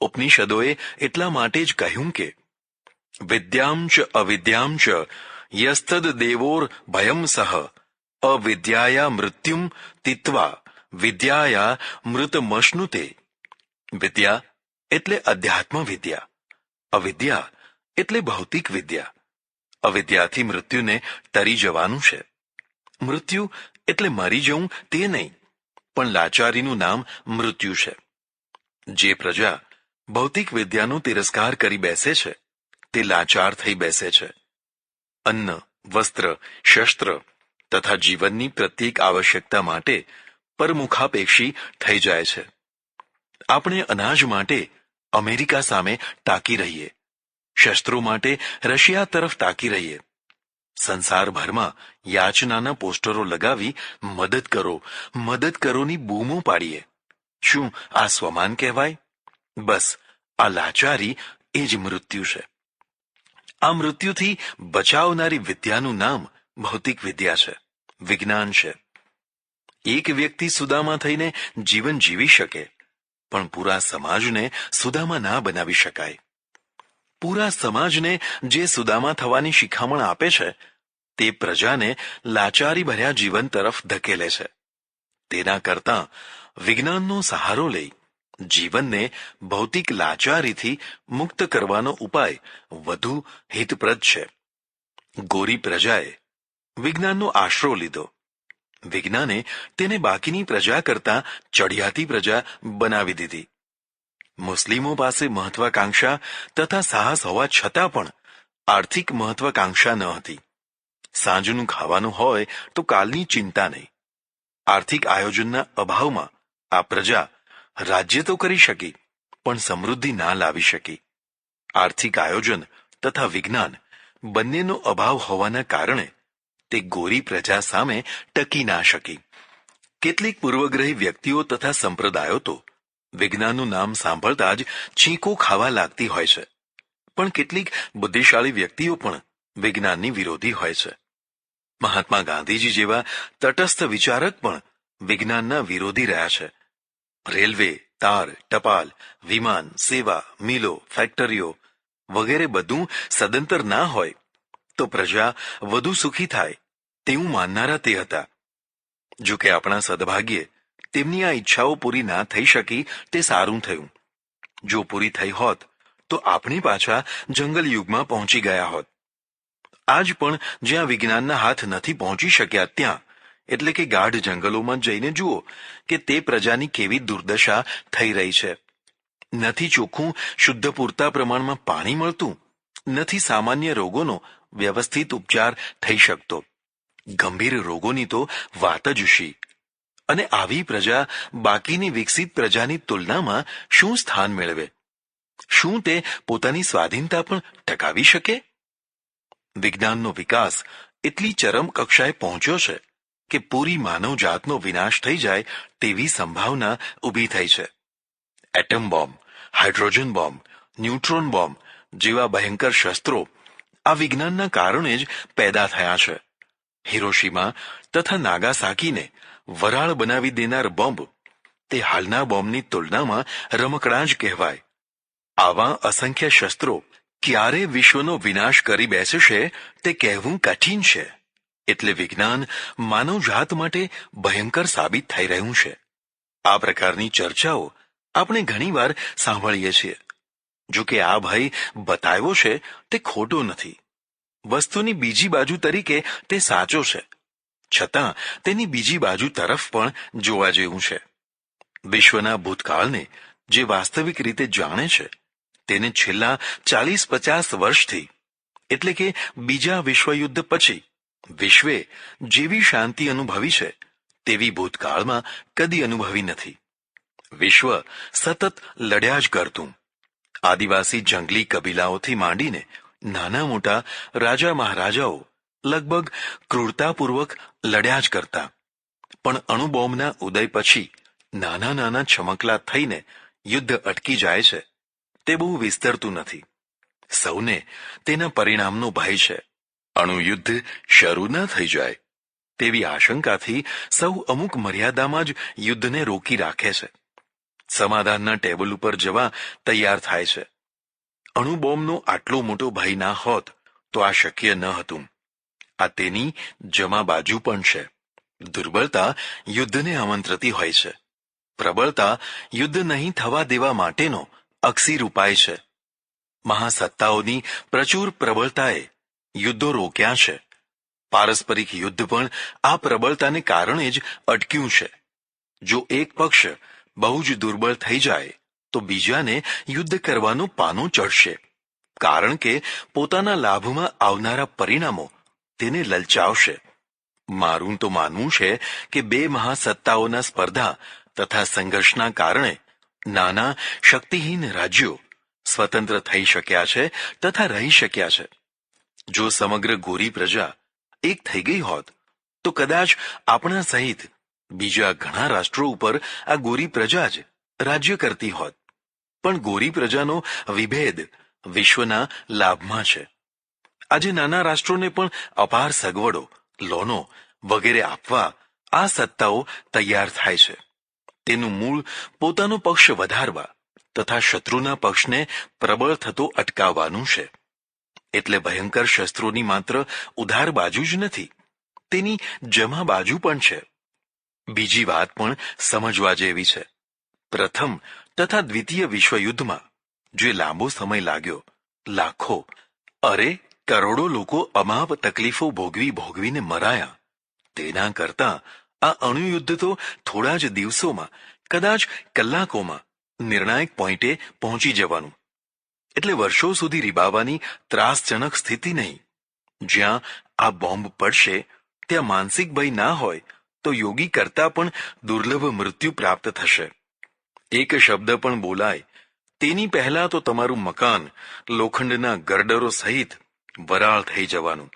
ઉપનિષદોએ એટલા માટે જ કહ્યું કે વિદ્યામ ચ અવિદ્યામ ચ યસ્તદ દેવોર ભયમ સહ અવિદ્યાયા મૃત્યુમ તીત્વા વિદ્યાયા મૃતમશ્નુતે. વિદ્યા એટલે અધ્યાત્મ વિદ્યા, અવિદ્યા એટલે ભૌતિક વિદ્યા. અવિદ્યાથી મૃત્યુને તરી જવાનું છે. મૃત્યુ એટલે મરી જવું તે નહીં, પણ લાચારીનું નામ મૃત્યુ છે. જે પ્રજા ભૌતિક વિદ્યાનો તિરસ્કાર કરી બેસે છે તે લાચાર થઈ બેસે છે. અન્ન, વસ્ત્ર, શસ્ત્ર તથા જીવનની પ્રત્યેક આવશ્યકતા માટે પરમુખાપેક્ષી થઈ જાય છે. આપણે અનાજ માટે અમેરિકા સામે તાકી રહીએ, શસ્ત્રો માટે રશિયા તરફ તાકી રહીએ. સંસારભરમાં યાચનાના પોસ્ટરો લગાવી મદદ કરોની બૂમો પાડીએ. શું આ સ્વમાન કહેવાય? બસ આ લાચારી એ જ મૃત્યુ છે. આ મૃત્યુથી બચાવનારી વિદ્યાનું નામ ભૌતિક વિદ્યા છે, વિજ્ઞાન છે. એક વ્યક્તિ સુદામા થઈને જીવન જીવી શકે, પણ પૂરા સમાજને સુદામા ના બનાવી શકાય. પૂરા સમાજને જે સુદામા થવાની શિખામણ આપે છે તે પ્રજાને લાચારી ભર્યા જીવન તરફ ધકેલે છે. તેના કરતાં વિજ્ઞાનનો સહારો લઈ જીવનને ભૌતિક લાચારીથી મુક્ત કરવાનો ઉપાય વધુ હિતપ્રદ છે. ગોરી પ્રજાએ વિજ્ઞાનનો આશરો લીધો. વિજ્ઞાને તેને બાકીની પ્રજા કરતાં ચઢિયાતી પ્રજા બનાવી દીધી. મુસ્લિમો પાસે મહત્વાકાંક્ષા તથા સાહસ હોવા છતાં પણ આર્થિક મહત્વાકાંક્ષા ન હતી. સાંજનું ખાવાનું હોય તો કાલની ચિંતા નહીં. આર્થિક આયોજનના અભાવમાં આ પ્રજા રાજ્ય તો કરી શકી, પણ સમૃદ્ધિ ના લાવી શકી. આર્થિક આયોજન તથા વિજ્ઞાન બંનેનો અભાવ હોવાના કારણે તે ગોરી પ્રજા સામે ટકી ના શકી. કેટલીક પૂર્વગ્રહી વ્યક્તિઓ તથા સંપ્રદાયો તો વિજ્ઞાનનું નામ સાંભળતા જ ચીંકો ખાવા લાગતી હોય છે, પણ કેટલીક બુદ્ધિશાળી વ્યક્તિઓ પણ વિજ્ઞાનની વિરોધી હોય છે. મહાત્મા ગાંધીજી જેવા તટસ્થ વિચારક પણ વિજ્ઞાનના વિરોધી રહ્યા છે. રેલવે, તાર, ટપાલ, વિમાન, સેવા, મિલો, ફેક્ટરીઓ વગેરે બધું સદંતર ના હોય તો પ્રજા વધુ સુખી થાય તેવું માનનારા તે હતા. જો કે આપણા સદભાગ્યે તેમની આ ઈચ્છાઓ પૂરી ના થઈ શકી તે સારું થયું. જો પૂરી થઈ હોત તો આપણે પાછા જંગલ યુગમાં પહોંચી ગયા હોત. આજ પણ જ્યાં વિજ્ઞાનના હાથ નથી પહોંચી શક્યા ત્યાં, એટલે કે ગાઢ જંગલોમાં જઈને જુઓ કે તે પ્રજાની કેવી દુર્દશા થઈ રહી છે. નથી ચોખ્ખું શુદ્ધ પૂરતા પ્રમાણમાં પાણી મળતું, નથી સામાન્ય રોગોનો વ્યવસ્થિત ઉપચાર થઈ શકતો. ગંભીર રોગોની તો વાત જ શી. અને આવી પ્રજા બાકીની વિકસિત પ્રજાની તુલનામાં શું સ્થાન મેળવે? શું તે પોતાની સ્વાધીનતા પણ ટકાવી શકે? વિજ્ઞાનનો વિકાસ એટલી ચરમ કક્ષાએ પહોંચ્યો છે કે પૂરી માનવજાતનો વિનાશ થઈ જાય તેવી સંભાવના ઊભી થઈ છે. Atom bomb, hydrogen bomb, neutron bomb જેવા ભયંકર શસ્ત્રો આ વિજ્ઞાનના કારણે જ પેદા થયા છે. હિરોશીમા તથા નાગાસાકીને વરાળ બનાવી દેનાર બોમ્બ તે હાલના બોમ્બની તુલનામાં રમકડાં જ કહેવાય. આવા અસંખ્ય શસ્ત્રો ક્યારે વિશ્વનો વિનાશ કરી બેસશે તે કહેવું કઠિન છે. એટલે વિજ્ઞાન માનવજાત માટે ભયંકર સાબિત થઈ રહ્યું છે. આ પ્રકારની ચર્ચાઓ આપણે ઘણીવાર સાંભળીએ છીએ. જો કે આ ભય બતાવ્યો છે તે ખોટો નથી. વસ્તુની બીજી બાજુ તરીકે તે સાચો છે, છતાં તેની બીજી બાજુ તરફ પણ જોવા જેવું છે. વિશ્વના ભૂતકાળને જે વાસ્તવિક રીતે જાણે છે તેને છેલ્લા 40-50 વર્ષથી, એટલે કે બીજા વિશ્વયુદ્ધ પછી વિશ્વે જેવી શાંતિ અનુભવી છે તેવી ભૂતકાળમાં કદી અનુભવી નથી. વિશ્વ સતત લડ્યા જ કરતું. આદિવાસી જંગલી કબીલાઓથી માંડીને નાના મોટા રાજા મહારાજાઓ લગભગ ક્રૂરતાપૂર્વક લડ્યા જ કરતા. પણ અણુબોમ્બના ઉદય પછી નાના નાના છમકલા થઈને યુદ્ધ અટકી જાય છે તે બહુ વિસ્તરતું નથી. સૌને તેના પરિણામનો ભય છે. અણુયુદ્ધ શરૂ ન થઈ જાય તેવી આશંકાથી સૌ અમુક મર્યાદામાં જ યુદ્ધને રોકી રાખે છે. સમાધાનના ટેબલ ઉપર જવા તૈયાર થાય છે. અણુબોમ્બનો આટલો મોટો ભય ના હોત તો આ શક્ય ન હતું. આ તેની જમા બાજુ પણ છે. દુર્બળતા યુદ્ધને આમંત્રતી હોય છે. પ્રબળતા યુદ્ધ નહીં થવા દેવા માટેનો અક્ષીર ઉપાય છે. મહાસત્તાઓની પ્રચુર પ્રબળતાએ યુદ્ધો રોક્યા છે. પારસ્પરિક યુદ્ધ પણ આ પ્રબળતાને કારણે જ અટક્યું છે. જો એક પક્ષ બહુ જ દુર્બળ થઈ જાય તો બીજાને યુદ્ધ કરવાનો પાનો ચડશે, કારણ કે પોતાના લાભમાં આવનારા પરિણામો તેને લલચાવશે. મારું તો માનવું છે કે બે મહાસત્તાઓના સ્પર્ધા તથા સંઘર્ષના કારણે નાના શક્તિહીન રાજ્યો સ્વતંત્ર થઈ શક્યા છે તથા રહી શક્યા છે. જો સમગ્ર ગોરી પ્રજા એક થઈ ગઈ હોત તો કદાચ આપણા સહિત બીજા ઘણા રાષ્ટ્રો ઉપર આ ગોરી પ્રજા જ રાજ્ય કરતી હોત. પણ ગોરી પ્રજાનો વિભેદ વિશ્વના લાભમાં છે. આજે નાના રાષ્ટ્રોને પણ અપાર સગવડો, લોનો વગેરે આપવા આ સત્તાઓ તૈયાર થાય છે. તેનું મૂળ પોતાનો પક્ષ વધારવા તથા શત્રુના પક્ષને પ્રબળ થતો અટકાવવાનું છે. એટલે ભયંકર શસ્ત્રોની માત્ર ઉધાર બાજુ જ નથી, તેની જમા બાજુ પણ છે. બીજી વાત પણ સમજવા જેવી છે. પ્રથમ તથા દ્વિતીય વિશ્વયુદ્ધમાં જે લાંબો સમય લાગ્યો, લાખો, અરે કરોડો લોકો અમાપ તકલીફો ભોગવીને મરાયા, તેના કરતાં આ અણુયુદ્ધ તો થોડા જ દિવસોમાં, કદાચ કલાકોમાં નિર્ણાયક પોઈન્ટે પહોંચી જવાનું. એટલે વર્ષો સુધી રીબાવાની ત્રાસજનક સ્થિતિ નહીં. જ્યાં આ બોમ્બ પડશે ત્યાં માનસિક ભય ના હોય તો યોગી કરતાં પણ દુર્લભ મૃત્યુ પ્રાપ્ત થશે. એક શબ્દ પણ બોલાય તેની પહેલા તો તમારું મકાન લોખંડના ગરડરો સહિત વરાળ થઈ જવાનું.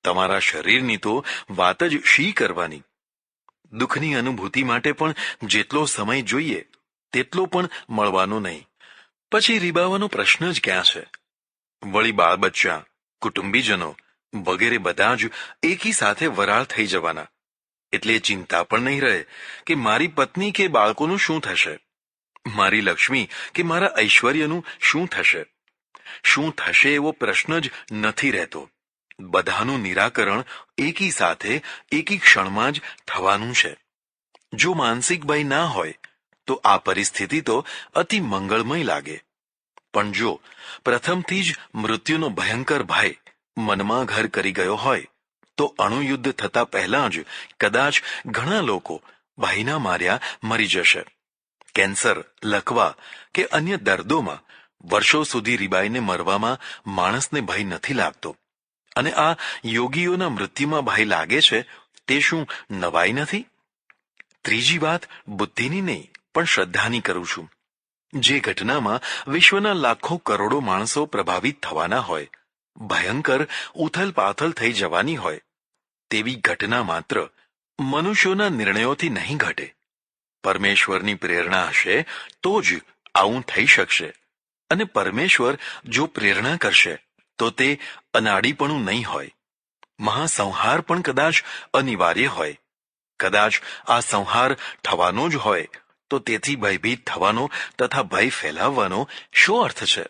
તમારા શરીરની તો વાત જ શી કરવાની. દુઃખની અનુભૂતિ માટે પણ જેટલો સમય જોઈએ તેટલો પણ મળવાનો નહીં. પછી રીબાવાનો પ્રશ્ન જ ક્યાં છે? વળી બાળ બચ્ચા, કુટુંબીજનો વગેરે બધા જ એકી સાથે વરાળ થઈ જવાના. એટલે ચિંતા પણ નહીં રહે કે મારી પત્ની કે બાળકોનું શું થશે, મારી લક્ષ્મી કે મારા ઐશ્વર્યનું શું થશે. શું થશે એવો પ્રશ્ન જ નથી રહેતો. બધાનું નિરાકરણ એકી સાથે એકી ક્ષણમાં જ થવાનું છે. જો માનસિક ભય ના હોય તો આ પરિસ્થિતિ તો અતિ મંગળમય લાગે. પણ જો પ્રથમથી જ મૃત્યુનો ભયંકર ભય મનમાં ઘર કરી ગયો હોય તો અણુયુદ્ધ થતા પહેલા જ કદાચ ઘણા લોકો ભયના માર્યા મરી જશે. કેન્સર, લકવા કે અન્ય દર્દોમાં વર્ષો સુધી રીબાઈને મરવામાં માણસને ભય નથી લાગતો, અને આ યોગીઓના મૃત્યુમાં ભય લાગે છે તે શું નવાઈ નથી? ત્રીજી વાત બુદ્ધિની નહીં પણ શ્રદ્ધાની કરું છું. જે ઘટનામાં વિશ્વના લાખો કરોડો માણસો પ્રભાવિત થવાના હોય, ભયંકર ઉથલપાથલ થઈ જવાની હોય, તેવી ઘટના માત્ર મનુષ્યોના નિર્ણયોથી નહીં ઘટે. પરમેશ્વરની પ્રેરણા હશે તો જ આવું થઈ શકશે. અને પરમેશ્વર જો પ્રેરણા કરશે તો તે અનાડીપણું નહીં હોય. મહાસંહાર પણ કદાચ અનિવાર્ય હોય. કદાચ આ સંહાર થવાનો જ હોય તો તેથી ભયભીત થવાનો તથા ભય ફેલાવવાનો શો અર્થ છે?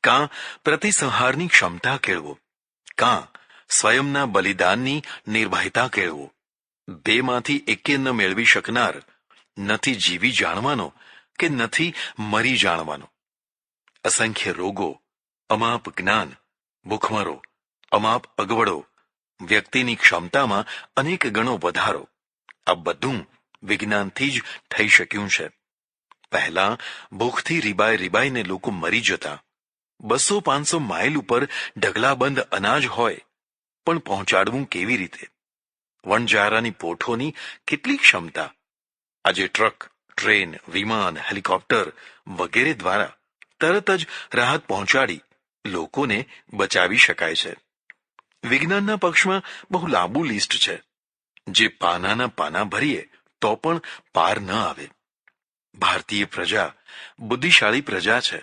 કાં પ્રતિસંહારની ક્ષમતા કેળવો, કાં સ્વયંના બલિદાનની નિર્ભયતા કેળવો. બેમાંથી એકે ન મેળવી શકનાર નથી જીવી જાણવાનો કે નથી મરી જાણવાનો. અસંખ્ય રોગો, અમાપ જ્ઞાન, ભૂખમરો, અમાપ અગવડો, વ્યક્તિની ક્ષમતામાં અનેક ગણો વધારો, આ બધું વિજ્ઞાનથી જ થઈ શક્યું છે. પહેલા ભૂખથી રીબાઈને લોકો મરી જતા. 200-500 માઇલ ઉપર ઢગલાબંધ અનાજ હોય પણ પહોંચાડવું કેવી રીતે? વણજારાની પોઠોની કેટલી ક્ષમતા! આજે ટ્રક, ટ્રેન, વિમાન, હેલિકોપ્ટર વગેરે દ્વારા તરત જ રાહત પહોંચાડી લોકોને બચાવી શકાય છે. વિજ્ઞાનના પક્ષમાં બહુ લાંબુ લિસ્ટ છે, જે પાનાના પાના ભરીએ તો પણ પાર ન આવે. ભારતીય પ્રજા બુદ્ધિશાળી પ્રજા છે.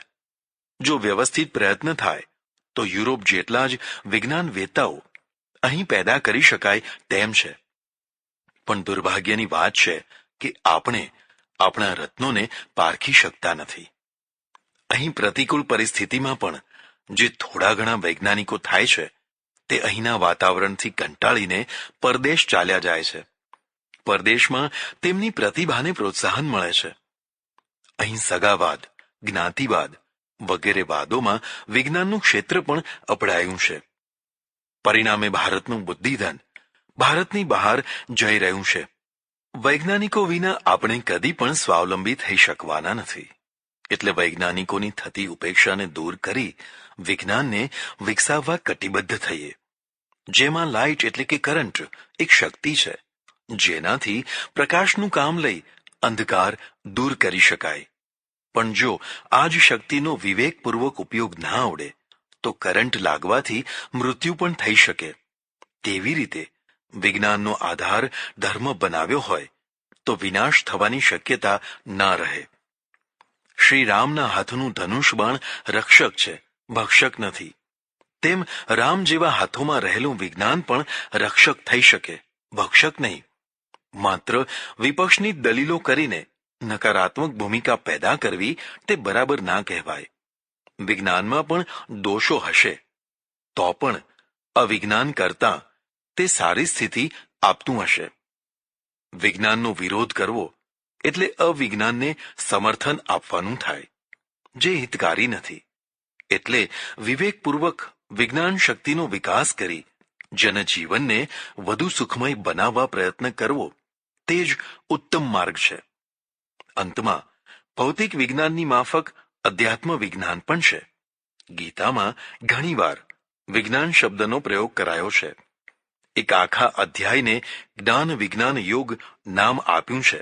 જો વ્યવસ્થિત પ્રયત્ન થાય તો યુરોપ જેટલા જ વિજ્ઞાન વેતાઓ અહીં પેદા કરી શકાય તેમ છે. પણ દુર્ભાગ્યની વાત છે કે આપણે આપણા રત્નોને પારખી શકતા નથી. અહીં પ્રતિકૂળ પરિસ્થિતિમાં પણ જે થોડા ઘણા વૈજ્ઞાનિકો થાય છે તે અહીંના વાતાવરણથી કંટાળીને પરદેશ ચાલ્યા જાય છે. પરદેશમાં તેમની પ્રતિભાને પ્રોત્સાહન મળે છે. અહીં સગાવાદ, જ્ઞાતિવાદ વગેરે વાદોમાં વિજ્ઞાનનું ક્ષેત્ર પણ અપડાયું છે. પરિણામે ભારતનું બુદ્ધિધન ભારતની બહાર જઈ રહ્યું છે. વૈજ્ઞાનિકો વિના આપણે કદી પણ સ્વાવલંબી થઈ શકવાના નથી. એટલે વૈજ્ઞાનિકોની થતી ઉપેક્ષાને દૂર કરી વિજ્ઞાનને વિકસાવવા કટિબદ્ધ થઈએ. જેમાં લાઇટ એટલે કે કરંટ એક શક્તિ છે, જેનાથી પ્રકાશનું કામ લઈ અંધકાર દૂર કરી શકાય. પણ જો આ જ શક્તિનો વિવેકપૂર્વક ઉપયોગ ના આવડે તો કરંટ લાગવાથી મૃત્યુ પણ થઈ શકે. તેવી રીતે વિજ્ઞાનનો આધાર ધર્મ બનાવ્યો હોય તો વિનાશ થવાની શક્યતા ના રહે. શ્રી રામના હાથનું ધનુષ બાણ રક્ષક છે, ભક્ષક નથી. તેમ રામ જેવા હાથોમાં રહેલું વિજ્ઞાન પણ રક્ષક થઈ શકે, ભક્ષક નહીં. માત્ર વિપક્ષની દલીલો કરીને નકારાત્મક ભૂમિકા પેદા કરવી તે બરાબર ના કહેવાય. વિજ્ઞાનમાં પણ દોષો હશે, તો પણ અવિજ્ઞાન કરતા તે સારી સ્થિતિ આપતું હશે. વિજ્ઞાનનો વિરોધ કરવો એટલે અવિજ્ઞાનને સમર્થન આપવાનું થાય, જે હિતકારી નથી. એટલે વિવેકપૂર્વક વિજ્ઞાન શક્તિનો વિકાસ કરી જનજીવનને વધુ સુખમય બનાવવા પ્રયત્ન કરવો તે જ ઉત્તમ માર્ગ છે. અંતમાં ભૌતિક વિજ્ઞાનની માફક અધ્યાત્મ વિજ્ઞાન પણ છે. ગીતામાં ઘણીવાર વિજ્ઞાન શબ્દનો પ્રયોગ કરાયો છે. એક આખા અધ્યાયને જ્ઞાન વિજ્ઞાન યોગ નામ આપ્યું છે.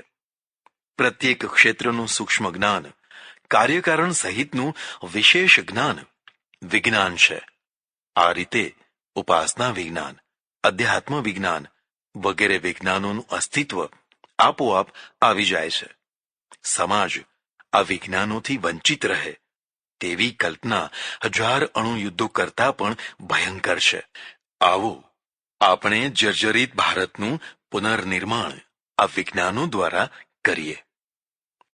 પ્રત્યેક ક્ષેત્રનું સૂક્ષ્મ જ્ઞાન, કાર્યકારણ સહિતનું વિશેષ જ્ઞાન વિજ્ઞાન છે. આ રીતે ઉપાસના વિજ્ઞાન, અધ્યાત્મ વિજ્ઞાન વગેરે વિજ્ઞાનોનું અસ્તિત્વ આપોઆપ આવી જાય છે. સમાજ આ વિજ્ઞાનોથી વંચિત રહે તેવી કલ્પના 1000 અણુયુદ્ધો કરતા પણ ભયંકર છે. આવો આપણે જર્જરિત ભારતનું પુનર્નિર્માણ આ વિજ્ઞાનો દ્વારા કરીએ.